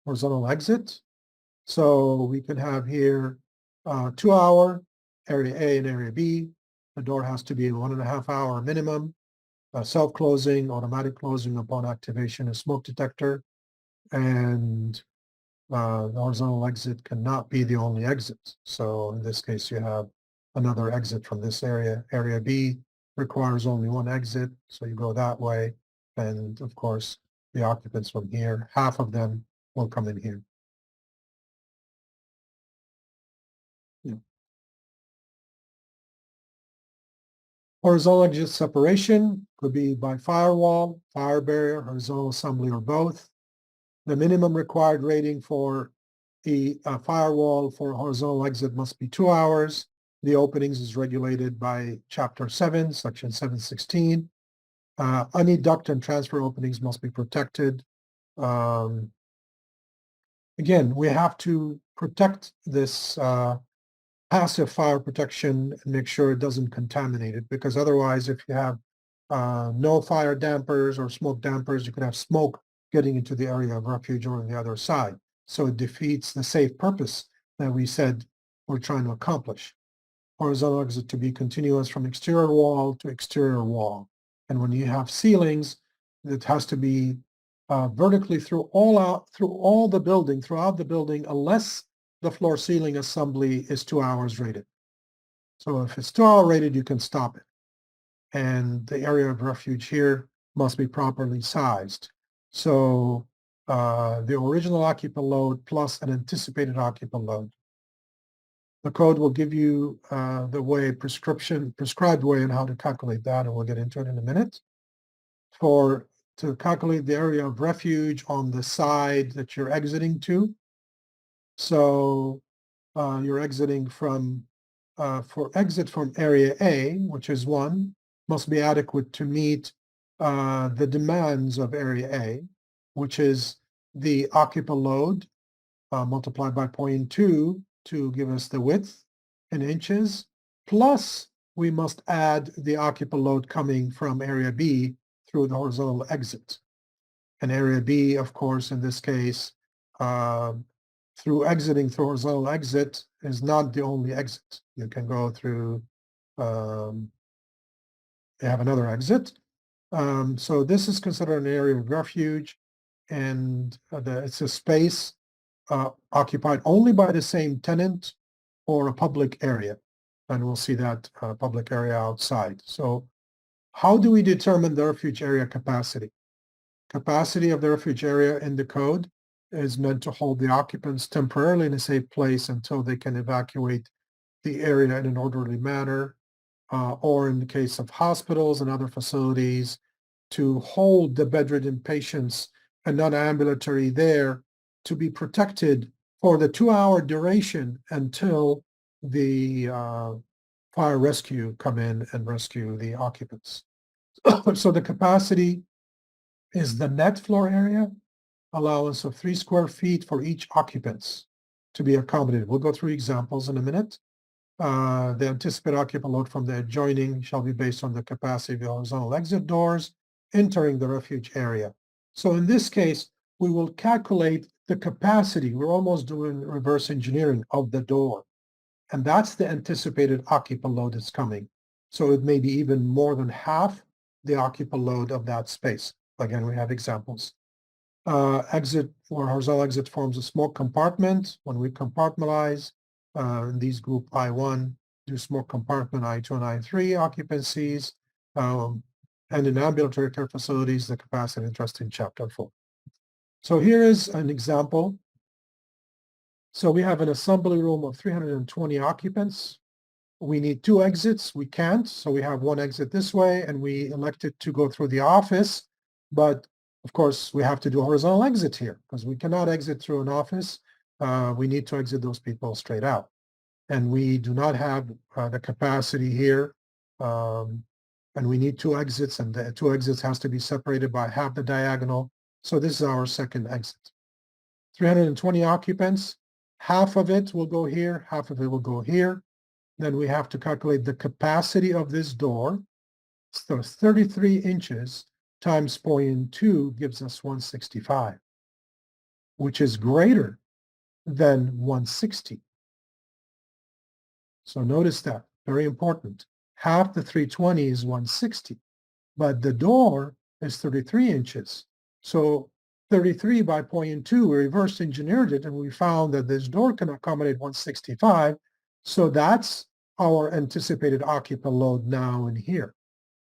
horizontal exit. So we can have here 2-hour, area A and area B. The door has to be 1.5 hour minimum, self-closing, automatic closing upon activation of smoke detector. And the horizontal exit cannot be the only exit. So in this case, you have another exit from this area. Area B requires only one exit, so you go that way. And of course, the occupants from here, half of them will come in here. Yeah. Horizontal exit separation could be by firewall, fire barrier, horizontal assembly, or both. The minimum required rating for the firewall for horizontal exit must be 2 hours. The openings is regulated by Chapter 7, Section 716. Any duct and transfer openings must be protected. Again, we have to protect this passive fire protection and make sure it doesn't contaminate it, because otherwise, if you have no fire dampers or smoke dampers, you could have smoke getting into the area of refuge or on the other side. So it defeats the safe purpose that we said we're trying to accomplish. Horizontal exit to be continuous from exterior wall to exterior wall. And when you have ceilings, it has to be vertically throughout the building, unless the floor ceiling assembly is 2 hours rated. So if it's 2 hour rated, you can stop it. And the area of refuge here must be properly sized. So the original occupant load plus an anticipated occupant load. The code will give you the prescribed way on how to calculate that, and we'll get into it in a minute. To calculate the area of refuge on the side that you're exiting to. So you're exiting from, for exit from area A, which is 1, must be adequate to meet the demands of area A, which is the occupant load multiplied by 0.2 to give us the width in inches, plus we must add the occupant load coming from area B through the horizontal exit. And area B, of course, in this case, through horizontal exit is not the only exit. You can go through, you have another exit. So this is considered an area of refuge, and it's a space occupied only by the same tenant or a public area. And we'll see that public area outside. So how do we determine the refuge area capacity? Capacity of the refuge area in the code is meant to hold the occupants temporarily in a safe place until they can evacuate the area in an orderly manner, or in the case of hospitals and other facilities, to hold the bedridden patients a non-ambulatory there to be protected for the 2-hour duration until the fire rescue come in and rescue the occupants. So the capacity is the net floor area, allowance of 3 square feet for each occupants to be accommodated. We'll go through examples in a minute. The anticipated occupant load from the adjoining shall be based on the capacity of the horizontal exit doors entering the refuge area. So in this case, we will calculate the capacity. We're almost doing reverse engineering of the door. And that's the anticipated occupant load that's coming. So it may be even more than half the occupant load of that space. Again, we have examples. Exit or horizontal exit forms a smoke compartment. When we compartmentalize, in these group I1, do smoke compartment I2 and I3 occupancies, and in ambulatory care facilities, the capacity addressed in chapter 4. So here is an example. So we have an assembly room of 320 occupants. We need 2 exits. We can't. So we have 1 exit this way, and we elected to go through the office. But of course, we have to do a horizontal exit here because we cannot exit through an office. We need to exit those people straight out. And we do not have the capacity here. And we need 2 exits, and the 2 exits has to be separated by half the diagonal. So this is our second exit. 320 occupants, half of it will go here, half of it will go here. Then we have to calculate the capacity of this door. So 33 inches times 0.2 gives us 165, which is greater than 160. So notice that, very important. Half the 320 is 160, but the door is 33 inches. So 33 by 0.2, we reverse engineered it, and we found that this door can accommodate 165. So that's our anticipated occupant load now in here.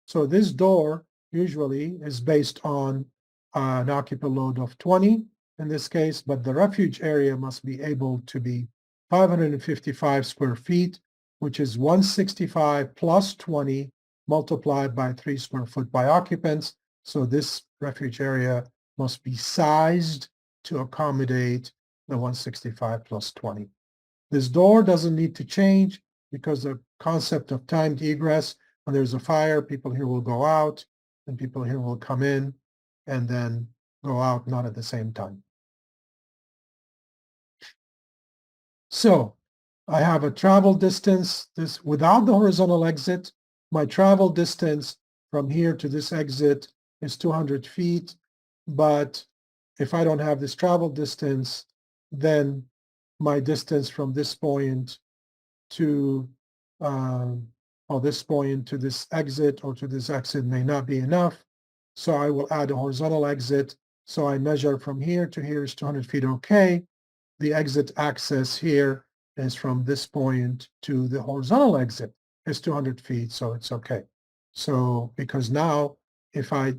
So this door usually is based on an occupant load of 20 in this case, but the refuge area must be able to be 555 square feet, which is 165 plus 20 multiplied by 3 square foot by occupants. So this refuge area must be sized to accommodate the 165 plus 20. This door doesn't need to change because the concept of timed egress, when there's a fire, people here will go out and people here will come in and then go out, not at the same time. So I have a travel distance, this without the horizontal exit, my travel distance from here to this exit is 200 feet. But if I don't have this travel distance, then my distance from this point to this point to this exit or to this exit may not be enough. So I will add a horizontal exit. So I measure from here to here is 200 feet. Okay. The exit access here is from this point to the horizontal exit is 200 feet. So it's okay. So because now if I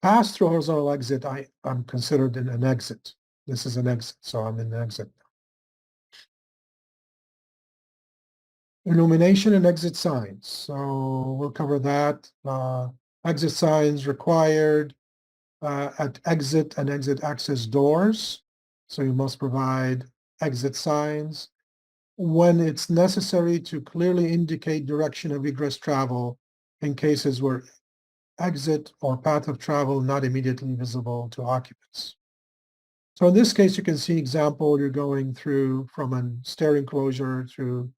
pass through horizontal exit, I'm considered in an exit. This is an exit. So I'm in the exit. Illumination and exit signs. So we'll cover that. Exit signs required at exit and exit access doors. So you must provide exit signs when it's necessary to clearly indicate direction of egress travel in cases where exit or path of travel not immediately visible to occupants. So in this case, you can see example, you're going through from a stair enclosure through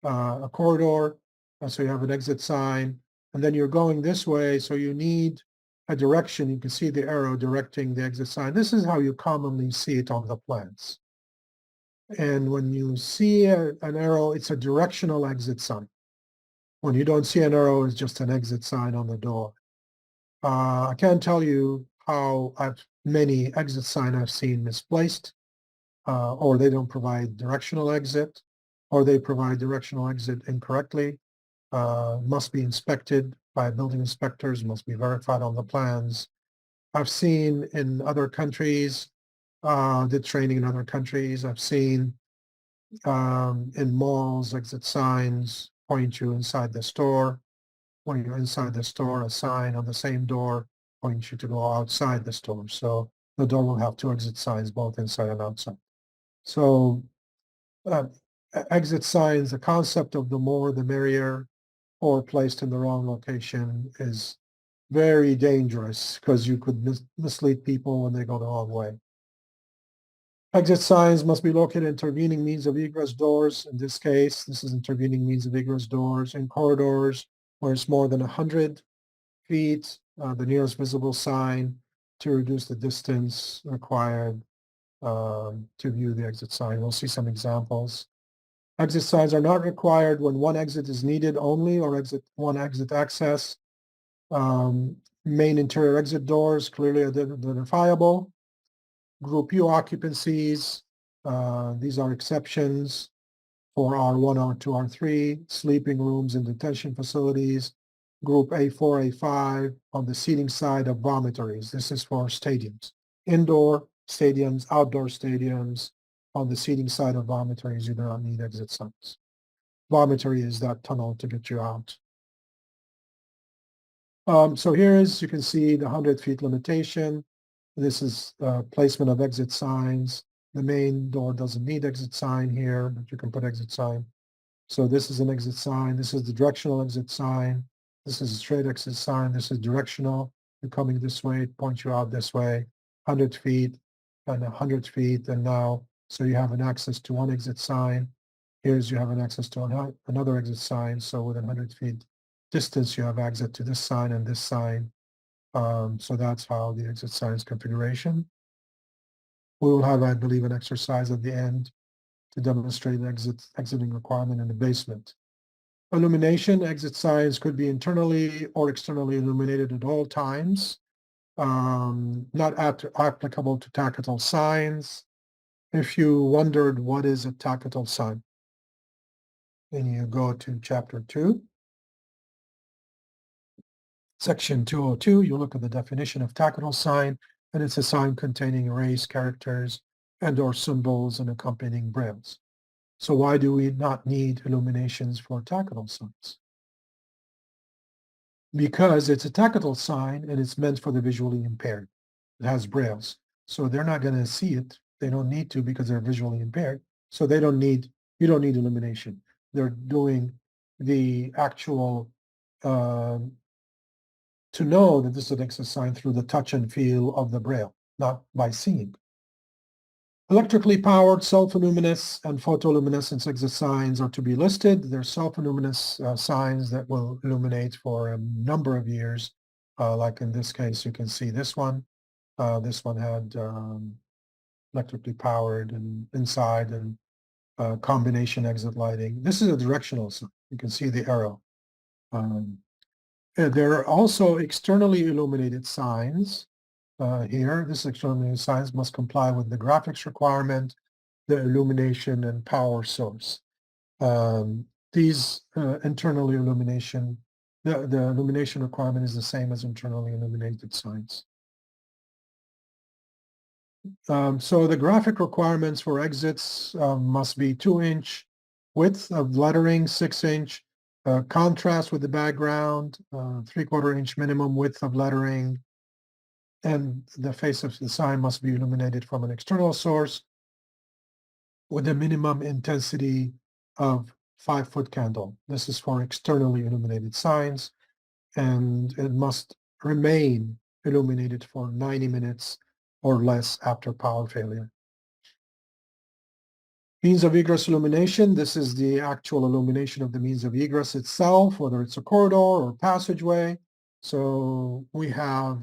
a corridor. So you have an exit sign, and then you're going this way. So you need a direction. You can see the arrow directing the exit sign. This is how you commonly see it on the plans. And when you see an arrow, it's a directional exit sign. When you don't see an arrow, it's just an exit sign on the door. I can't tell you how many exit signs I've seen misplaced, or they don't provide directional exit, or they provide directional exit incorrectly. Must be inspected by building inspectors, must be verified on the plans. I've seen in other countries, did training in other countries. I've seen in malls, exit signs point you inside the store. When you're inside the store, a sign on the same door points you to go outside the store. So the door will have two exit signs, both inside and outside. So exit signs, the concept of the more the merrier, or placed in the wrong location is very dangerous because you could mislead people when they go the wrong way. Exit signs must be located intervening means of egress doors. In this case, this is intervening means of egress doors in corridors where it's more than 100 feet, the nearest visible sign to reduce the distance required to view the exit sign. We'll see some examples. Exit signs are not required when one exit is needed only or one exit access. Main interior exit doors clearly identifiable. Group U occupancies, these are exceptions for R1, R2, R3, sleeping rooms and detention facilities. Group A4, A5 on the seating side of vomitories. This is for stadiums. Indoor stadiums, outdoor stadiums, on the seating side of vomitories, you do not need exit signs. Vomitory is that tunnel to get you out. So here is, you can see the 100 feet limitation. This is placement of exit signs. The main door doesn't need exit sign here, but you can put exit sign. So this is an exit sign. This is the directional exit sign. This is a straight exit sign. This is directional. You're coming this way, it points you out this way, 100 feet and 100 feet. And now, so you have an access to one exit sign. Here's you have an access to another exit sign. So within 100 feet distance, you have access to this sign and this sign. So that's how the exit signs configuration. We will have, I believe, an exercise at the end to demonstrate the exiting requirement in the basement. Illumination, exit signs could be internally or externally illuminated at all times. Not applicable to tactile signs. If you wondered what is a tactile sign, then you go to chapter 2. Section 202, you look at the definition of tactile sign, and it's a sign containing erased characters and or symbols and accompanying brailles. So why do we not need illuminations for tactile signs? Because it's a tactile sign and it's meant for the visually impaired. It has brailles. So they're not going to see it. They don't need to because they're visually impaired. So you don't need illumination. They're doing the actual to know that this is an exit sign through the touch and feel of the braille, not by seeing. Electrically powered self-luminous and photoluminescence exit signs are to be listed. They're self-luminous signs that will illuminate for a number of years. Like in this case, you can see this one. This one had electrically powered and inside and combination exit lighting. This is a directional sign. You can see the arrow. There are also externally illuminated signs. Here, this externally illuminated signs must comply with the graphics requirement, the illumination and power source. These internally illumination, the illumination requirement is the same as internally illuminated signs. So the graphic requirements for exits must be 2-inch width of lettering, 6-inch contrast with the background, 3/4-inch minimum width of lettering, and the face of the sign must be illuminated from an external source with a minimum intensity of 5-foot candle. This is for externally illuminated signs, and it must remain illuminated for 90 minutes or less after power failure. Means of egress illumination. This is the actual illumination of the means of egress itself, whether it's a corridor or passageway. So we have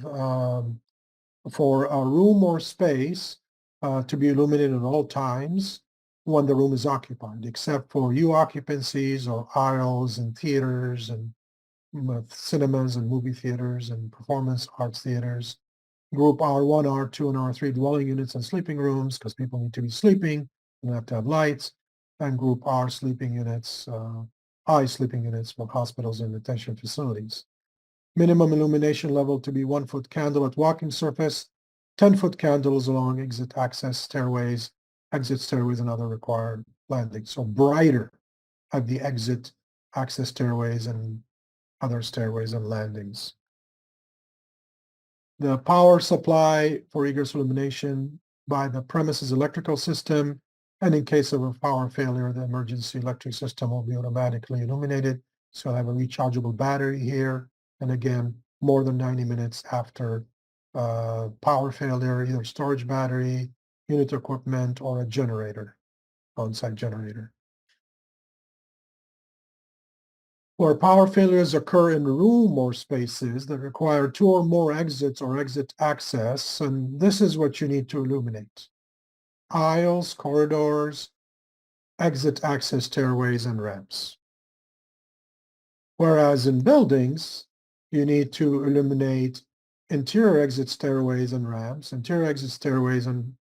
for a room or space to be illuminated at all times when the room is occupied, except for U occupancies or aisles and theaters and cinemas and movie theaters and performance arts theaters. Group R1, R2, and R3 dwelling units and sleeping rooms, because people need to be sleeping. You have to have lights. And group R sleeping units, I sleeping units for hospitals and detention facilities. Minimum illumination level to be 1-foot candle at walking surface, 10-foot candles along exit access stairways, exit stairways, and other required landings. So brighter at the exit access stairways and other stairways and landings. The power supply for egress illumination by the premises electrical system. And in case of a power failure, the emergency electric system will be automatically illuminated. So I have a rechargeable battery here. And again, more than 90 minutes after power failure, either storage battery, unit equipment, or a generator, on-site generator. Where power failures occur in room or spaces that require two or more exits or exit access, and this is what you need to illuminate. Aisles, corridors, exit access stairways, and ramps. Whereas in buildings, you need to illuminate interior exit stairways and ramps, interior exit stairways and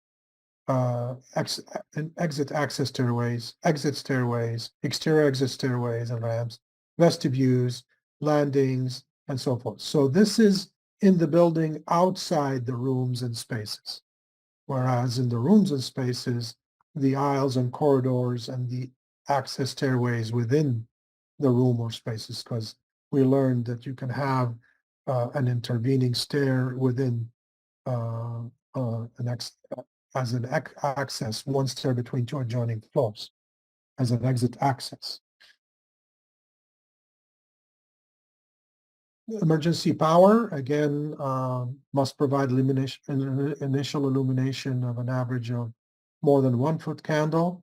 exit access stairways, exit stairways, exterior exit stairways and ramps, vestibules, landings, and so forth. So this is in the building outside the rooms and spaces. Whereas in the rooms and spaces, the aisles and corridors and the access stairways within the room or spaces, because we learned that you can have an intervening stair within as an access, one stair between two adjoining floors as an exit access. Emergency power, again, must provide initial illumination of an average of more than 1 foot candle.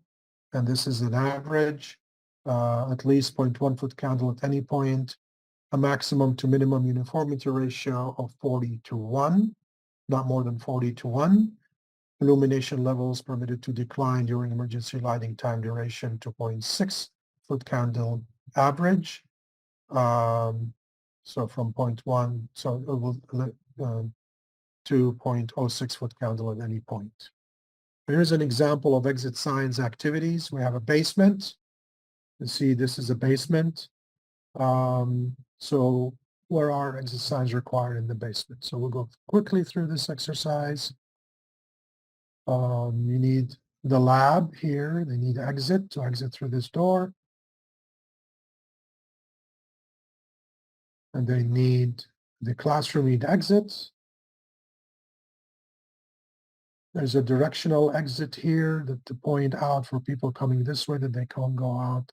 And this is an average, at least 0.1 foot candle at any point, a maximum to minimum uniformity ratio of 40:1, not more than 40:1. Illumination levels permitted to decline during emergency lighting time duration to 0.6 foot candle average. So from 0.1, so it will to 0.06 foot candle at any point. Here's an example of exit signs activities. We have a basement. You see, this is a basement. So where are exit signs required in the basement? So we'll go quickly through this exercise. You need the lab here. They need exit to exit through this door. And they need the classroom need exits. There's a directional exit here that to point out for people coming this way that they can't go out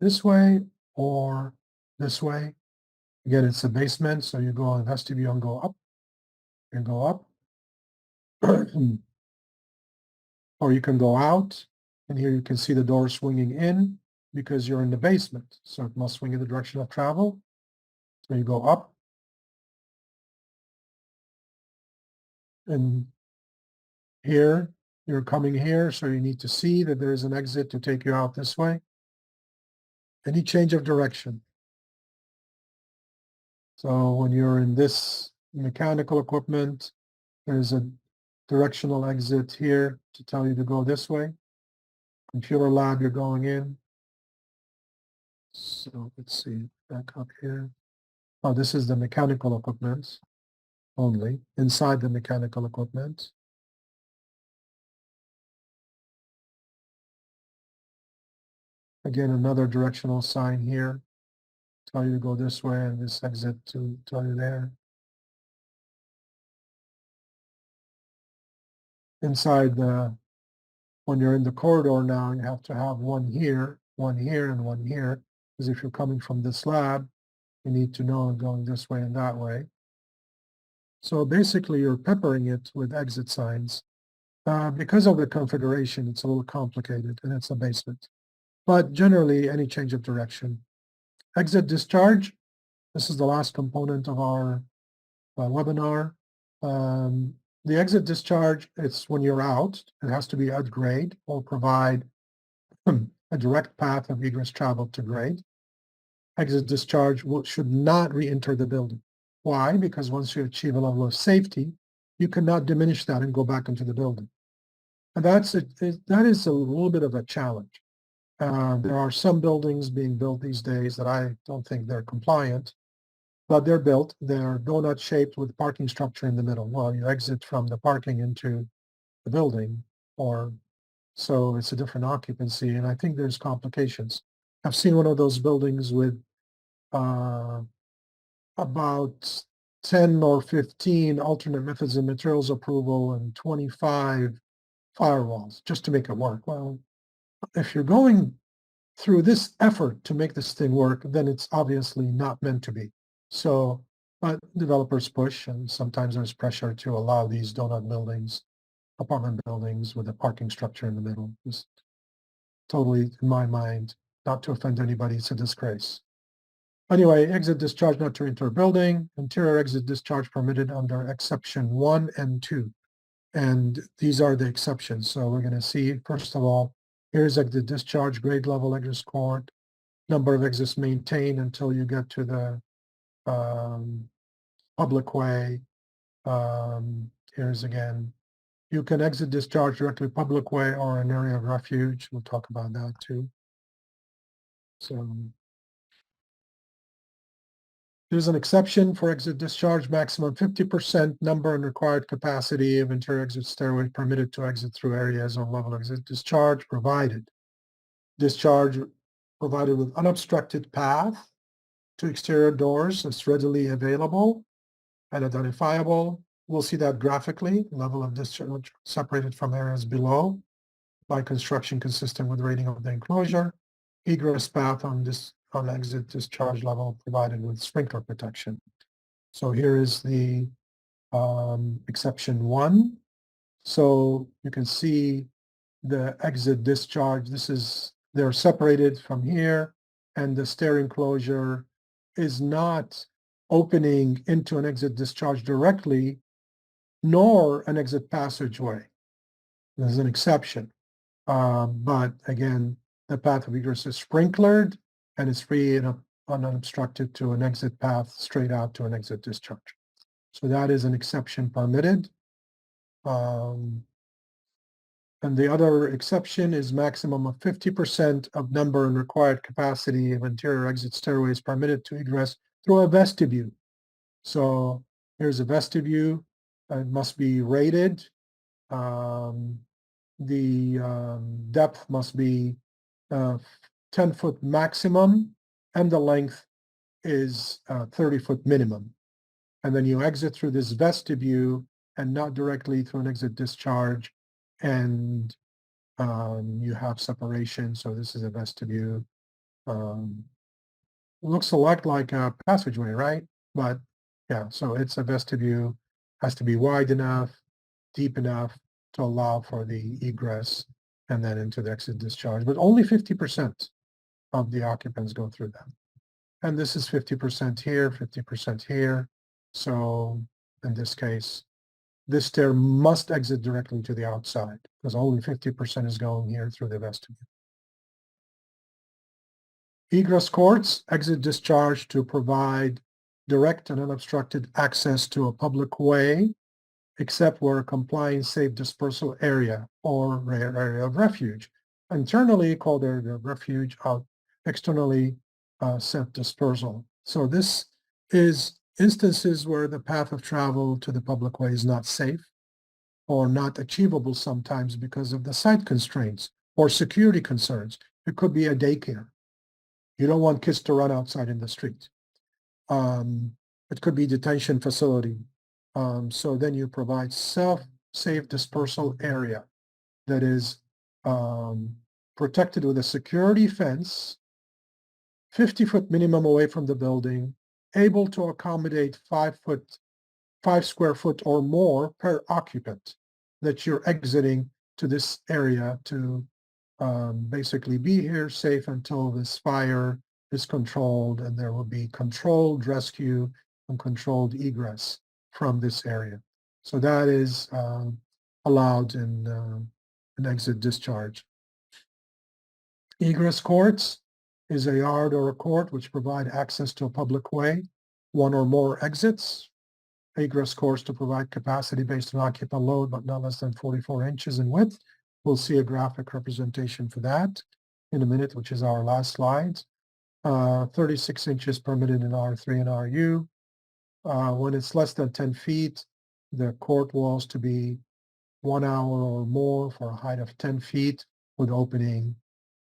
this way or this way. Again, it's a basement, so you go on vestibule and go up and go up. Or you can go out, and here you can see the door swinging in because you're in the basement, so it must swing in the direction of travel. So you go up, and here you're coming here, so you need to see that there is an exit to take you out this way. Any change of direction. So when you're in this mechanical equipment, there's a directional exit here to tell you to go this way. Computer lab, you're going in. So let's see, back up here. Oh, this is the mechanical equipment only, inside the mechanical equipment. Again, another directional sign here. Tell you to go this way and this exit to tell you there. Inside when you're in the corridor now, you have to have one here, and one here. Because if you're coming from this lab, you need to know going this way and that way. So basically you're peppering it with exit signs. Because of the configuration, it's a little complicated and it's a basement. But generally any change of direction. Exit discharge. This is the last component of our webinar. The exit discharge, it's when you're out. It has to be at grade or provide a direct path of egress travel to grade. Exit discharge should not re-enter the building. Why? Because once you achieve a level of safety, you cannot diminish that and go back into the building. And that is a little bit of a challenge. There are some buildings being built these days that I don't think they're compliant, but they're built. They're donut shaped with parking structure in the middle. Well, you exit from the parking into the building, or so it's a different occupancy, and I think there's complications. I've seen one of those buildings with about 10 or 15 alternate methods and materials approval and 25 firewalls just to make it work. Well, if you're going through this effort to make this thing work, then it's obviously not meant to be. So, but developers push, and sometimes there's pressure to allow these donut buildings, apartment buildings with a parking structure in the middle. Just totally, in my mind, not to offend anybody, it's a disgrace. Anyway, exit discharge not to enter a building, interior exit discharge permitted under exception 1 and 2. And these are the exceptions. So we're going to see, first of all, here's exit discharge, grade level egress court, number of exits maintained until you get to the public way. Here's again, you can exit discharge directly public way or an area of refuge. We'll talk about that too. So there's an exception for exit discharge, maximum 50% number and required capacity of interior exit stairway permitted to exit through areas or level exit discharge provided. Discharge provided with unobstructed path to exterior doors that's readily available and identifiable. We'll see that graphically, level of discharge separated from areas below by construction consistent with rating of the enclosure. Egress path on exit discharge level provided with sprinkler protection. So here is the exception 1. So you can see the exit discharge. They're separated from here, and the stair enclosure is not opening into an exit discharge directly, nor an exit passageway. There's an exception. But again, the path of egress is sprinklered and is free and unobstructed to an exit path straight out to an exit discharge. So that is an exception permitted. And the other exception is maximum of 50% of number and required capacity of interior exit stairways permitted to egress through a vestibule. So here's a vestibule. It must be rated. The depth must be 10-foot maximum, and the length is 30-foot minimum. And then you exit through this vestibule and not directly through an exit discharge, and you have separation. So this is a vestibule. Looks a lot like a passageway, right? But yeah, so it's a vestibule, has to be wide enough, deep enough to allow for the egress and then into the exit discharge, but only 50% of the occupants go through them. And this is 50% here, 50% here. So in this case, this stair must exit directly to the outside because only 50% is going here through the vestibule. Egress courts exit discharge to provide direct and unobstructed access to a public way, except where a compliant safe dispersal area or area of refuge. Internally called area of refuge, externally safe dispersal. So this is instances where the path of travel to the public way is not safe or not achievable sometimes because of the site constraints or security concerns. It could be a daycare. You don't want kids to run outside in the street. It could be detention facility. So then you provide safe dispersal area that is protected with a security fence, 50-foot minimum away from the building, able to accommodate 5 square foot or more per occupant that you're exiting to this area to basically be here safe until this fire is controlled, and there will be controlled rescue and controlled egress from this area. So that is allowed in an exit discharge. Egress courts is a yard or a court which provide access to a public way, one or more exits. Egress courts to provide capacity based on occupant load, but not less than 44 inches in width. We'll see a graphic representation for that in a minute, which is our last slide. 36 inches permitted in R3 and RU. When it's less than 10 feet, the court walls to be 1 hour or more for a height of 10 feet with opening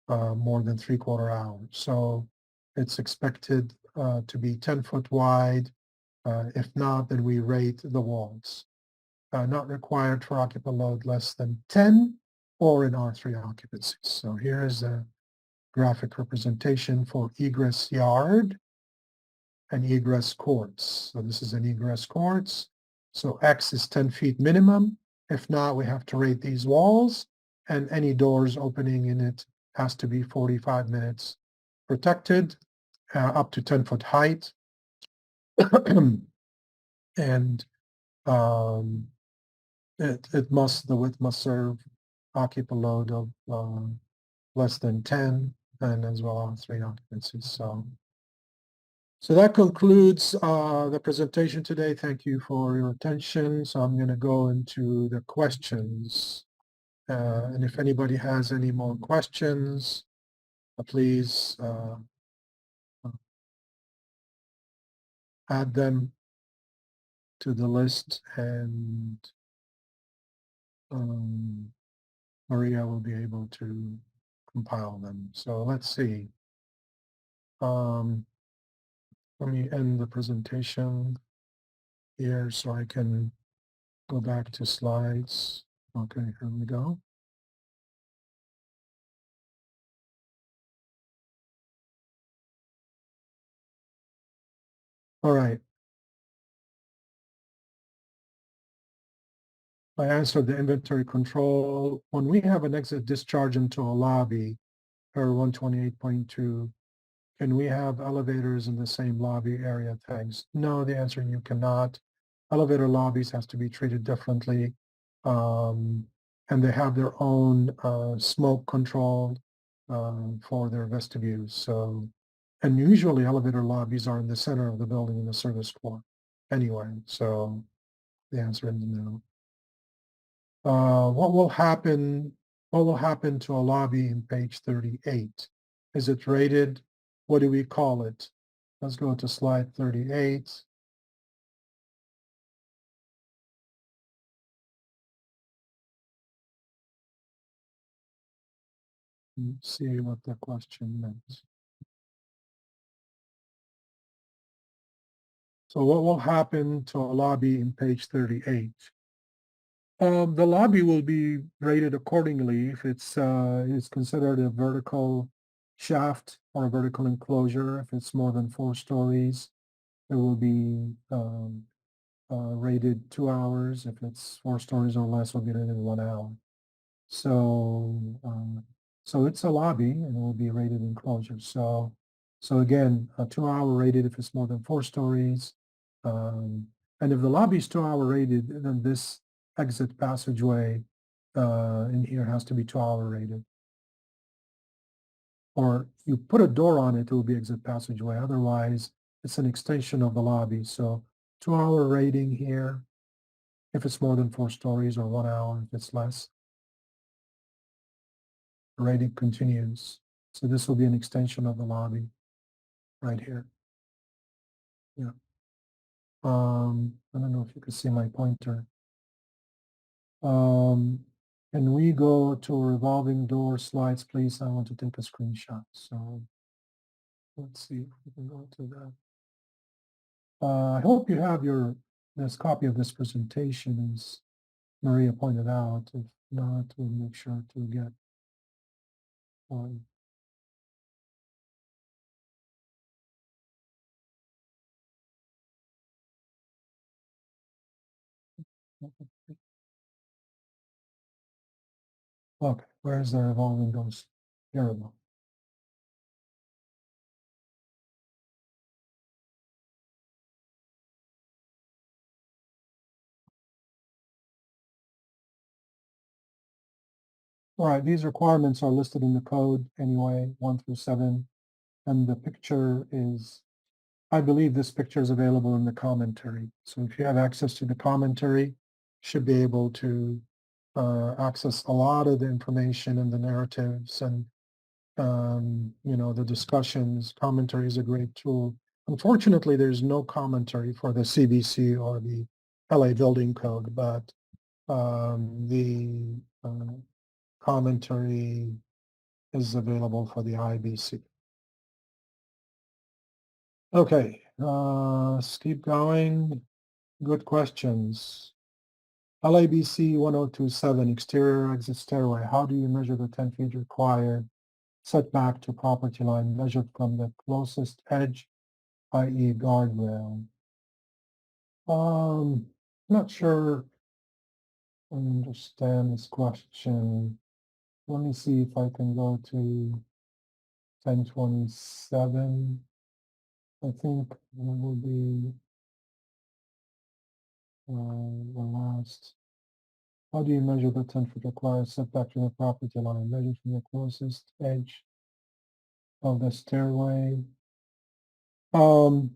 more than 3/4 hours. So it's expected to be 10 foot wide, If not, then we rate the walls. Not required for occupant load less than 10 or in R3 occupancies. So here is a graphic representation for egress yard and egress courts. So this is an egress courts. So X is 10 feet minimum. If not, we have to rate these walls, and any doors opening in it has to be 45 minutes protected, up to 10-foot height. And the width must serve occupant load of less than 10 and as well as 3 occupancies. So that concludes the presentation today. Thank you for your attention. So I'm going to go into the questions. And if anybody has any more questions, please add them to the list, and Maria will be able to compile them. So let's see. Let me end the presentation here so I can go back to slides. Okay, here we go. All right. I answered the inventory control. When we have an exit discharge into a lobby, per 128.2, can we have elevators in the same lobby area? Thanks. No, the answer, you cannot. Elevator lobbies has to be treated differently. And they have their own smoke control for their vestibules. So, and usually elevator lobbies are in the center of the building in the service floor anyway. So the answer is no. What will happen to a lobby in page 38? Is it rated? What do we call it? Let's go to slide 38. See what the question meant. So what will happen to a lobby in page 38? The lobby will be rated accordingly if it's considered a vertical shaft or a vertical enclosure. If it's more than 4 stories, it will be rated 2 hours. If it's 4 stories or less, will be rated 1 hour. So so it's a lobby and it will be rated enclosure. So again, a 2 hour rated if it's more than 4 stories. And if the lobby is 2 hour rated, then this exit passageway in here has to be 2 hour rated. Or you put a door on it, it will be exit passageway. Otherwise, it's an extension of the lobby. So 2 hour rating here if it's more than 4 stories, or 1 hour if it's less. Rating continues. So this will be an extension of the lobby right here. Yeah. I don't know if you can see my pointer. Can we go to revolving door slides, please? I want to take a screenshot. So let's see if we can go to that. I hope you have this copy of this presentation, as Maria pointed out. If not, we'll make sure to get one. Okay, where's the revolving doors? Here we go. All right, these requirements are listed in the code anyway, 1 through 7. And the picture is, I believe this picture is available in the commentary. So if you have access to the commentary, should be able to access a lot of the information and the narratives and, the discussions. Commentary is a great tool. Unfortunately, there's no commentary for the CBC or the LA Building Code, but the commentary is available for the IBC. Okay, let's keep going. Good questions. LABC 1027, exterior exit stairway. How do you measure the 10 feet required setback to property line measured from the closest edge, i.e. guardrail? Not sure I understand this question. Let me see if I can go to 1027. I think that will be the last. How do you measure the 10-foot required setback to the property line? Measured from the closest edge of the stairway. I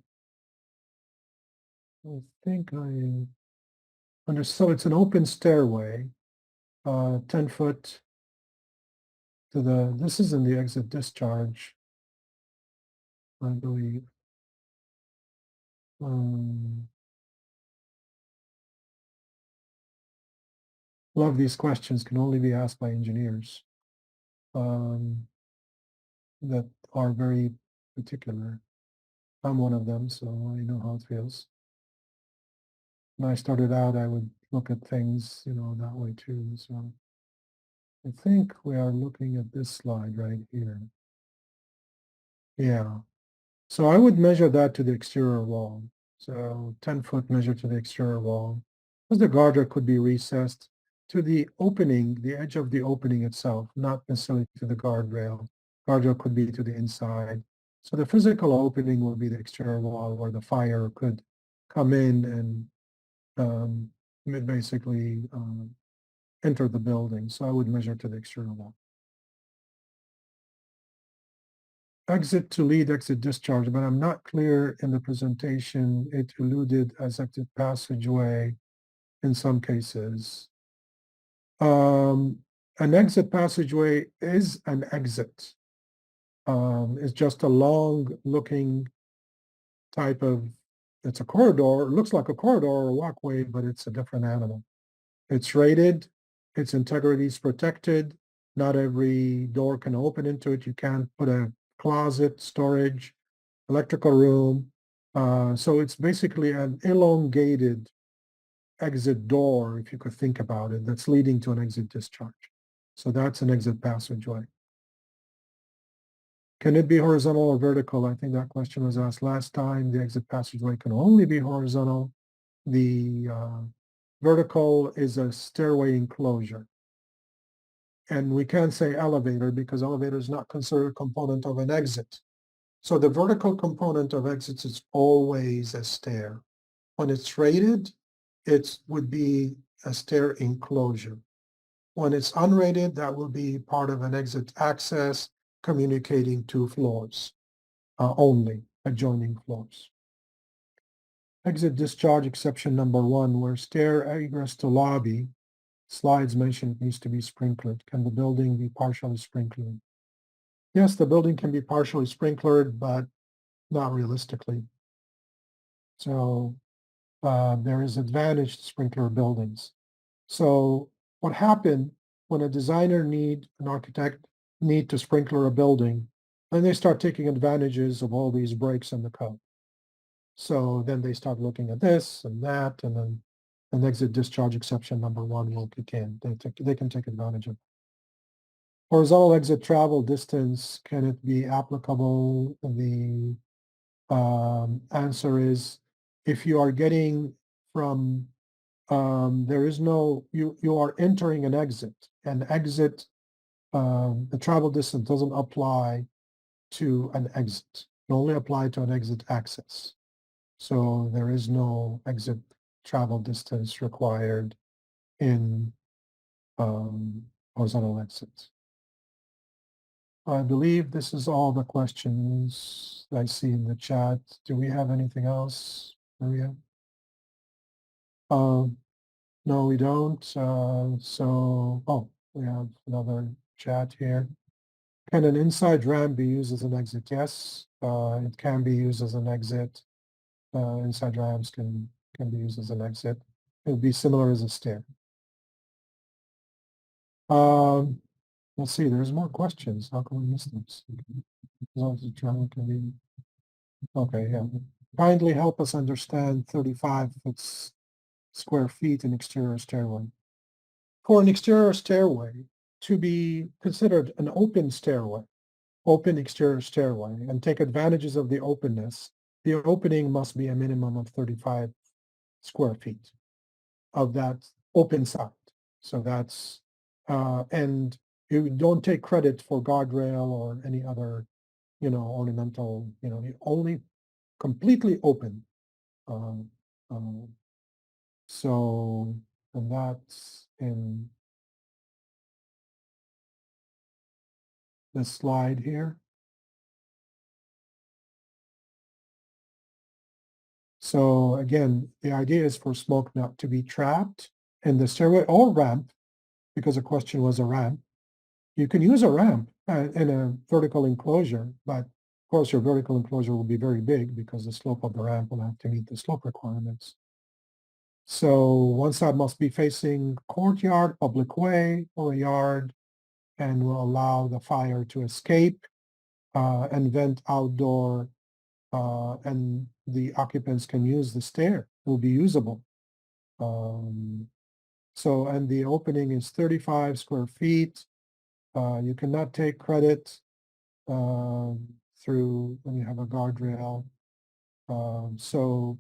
think I understood. So it's an open stairway, 10 foot to this is in the exit discharge, I believe. Love these questions can only be asked by engineers that are very particular. I'm one of them, so I know how it feels. When I started out, I would look at things, that way too. So I think we are looking at this slide right here. Yeah. So I would measure that to the exterior wall. So 10-foot measure to the exterior wall. Because the guardrail could be recessed to the opening, the edge of the opening itself, not necessarily to the guardrail. Guardrail could be to the inside. So the physical opening will be the exterior wall where the fire could come in and basically enter the building. So I would measure to the exterior wall. Exit to lead, exit discharge, but I'm not clear in the presentation. It alluded as exit passageway in some cases. An exit passageway is an exit. It's just a long looking type of, it's a corridor. It looks like a corridor or a walkway, but it's a different animal. It's rated, its integrity is protected. Not every door can open into it. You can't put a closet, storage, electrical room. So it's basically an elongated exit door, if you could think about it, that's leading to an exit discharge. So that's an exit passageway. Can it be horizontal or vertical? I think that question was asked last time. The exit passageway can only be horizontal. The vertical is a stairway enclosure. And we can't say elevator because elevator is not considered a component of an exit. So the vertical component of exits is always a stair. When it's rated, it would be a stair enclosure. When it's unrated, that will be part of an exit access communicating two floors only, adjoining floors. Exit discharge exception number 1, where stair egress to lobby, slides mentioned needs to be sprinklered. Can the building be partially sprinklered? Yes, the building can be partially sprinklered, but not realistically. So there is advantage to sprinkler buildings. So what happened when a designer an architect need to sprinkler a building, then they start taking advantages of all these breaks in the code. So then they start looking at this and that, and then an exit discharge exception number 1 will kick in. They can take advantage of it. Horizontal exit travel distance, can it be applicable? The answer is if you are getting from there is no, you are entering an exit. An exit, the travel distance doesn't apply to an exit. It only apply to an exit access. So there is no exit travel distance required in horizontal exits. I believe this is all the questions I see in the chat. Do we have anything else, Maria? No, we don't. We have another chat here. Can an inside ramp be used as an exit? Yes, it can be used as an exit. Inside ramps can be used as an exit. It would be similar as a stair. Let's see, there's more questions. How can we miss this? As long as the travel can be, okay, yeah. kindly help us understand 35 square feet in exterior stairway. For an exterior stairway to be considered an open stairway, open exterior stairway, and take advantages of the openness, the opening must be a minimum of 35 square feet of that open side. So that's, and you don't take credit for guardrail or any other, ornamental, you only completely open. Um, um, so, and that's in this slide here. So again, the idea is for smoke not to be trapped in the stairway or ramp, because the question was a ramp. You can use a ramp in a vertical enclosure, but of course your vertical enclosure will be very big because the slope of the ramp will have to meet the slope requirements. So one side must be facing courtyard, public way, or a yard, and will allow the fire to escape and vent outdoor, and the occupants can use the stair. It will be usable. So, and the opening is 35 square feet. You cannot take credit through when you have a guardrail. So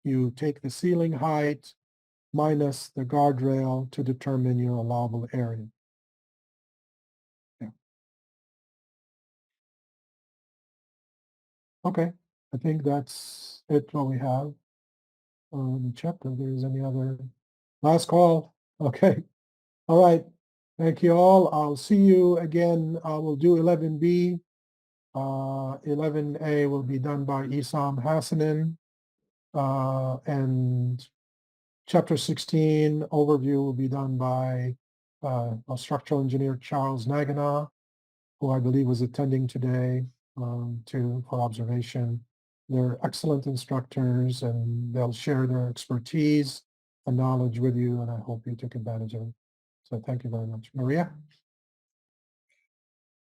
you take the ceiling height minus the guardrail to determine your allowable area. Yeah. Okay, I think that's it what we have. Let me check if there's any other. Last call. Okay. All right. Thank you all. I'll see you again. I will do 11B. 11A will be done by Isam Hassanin. And Chapter 16 overview will be done by a structural engineer, Charles Nagana, who I believe was attending today for observation. They're excellent instructors and they'll share their expertise and knowledge with you, and I hope you take advantage of it. So thank you very much. Maria?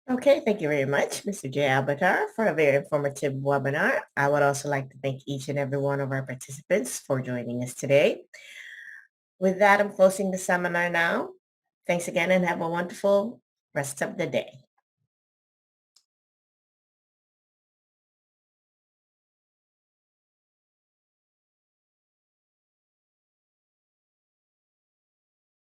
Okay, thank you very much, Mr. J. Albatar, for a very informative webinar. I would also like to thank each and every one of our participants for joining us today. With that, I'm closing the seminar now. Thanks again and have a wonderful rest of the day.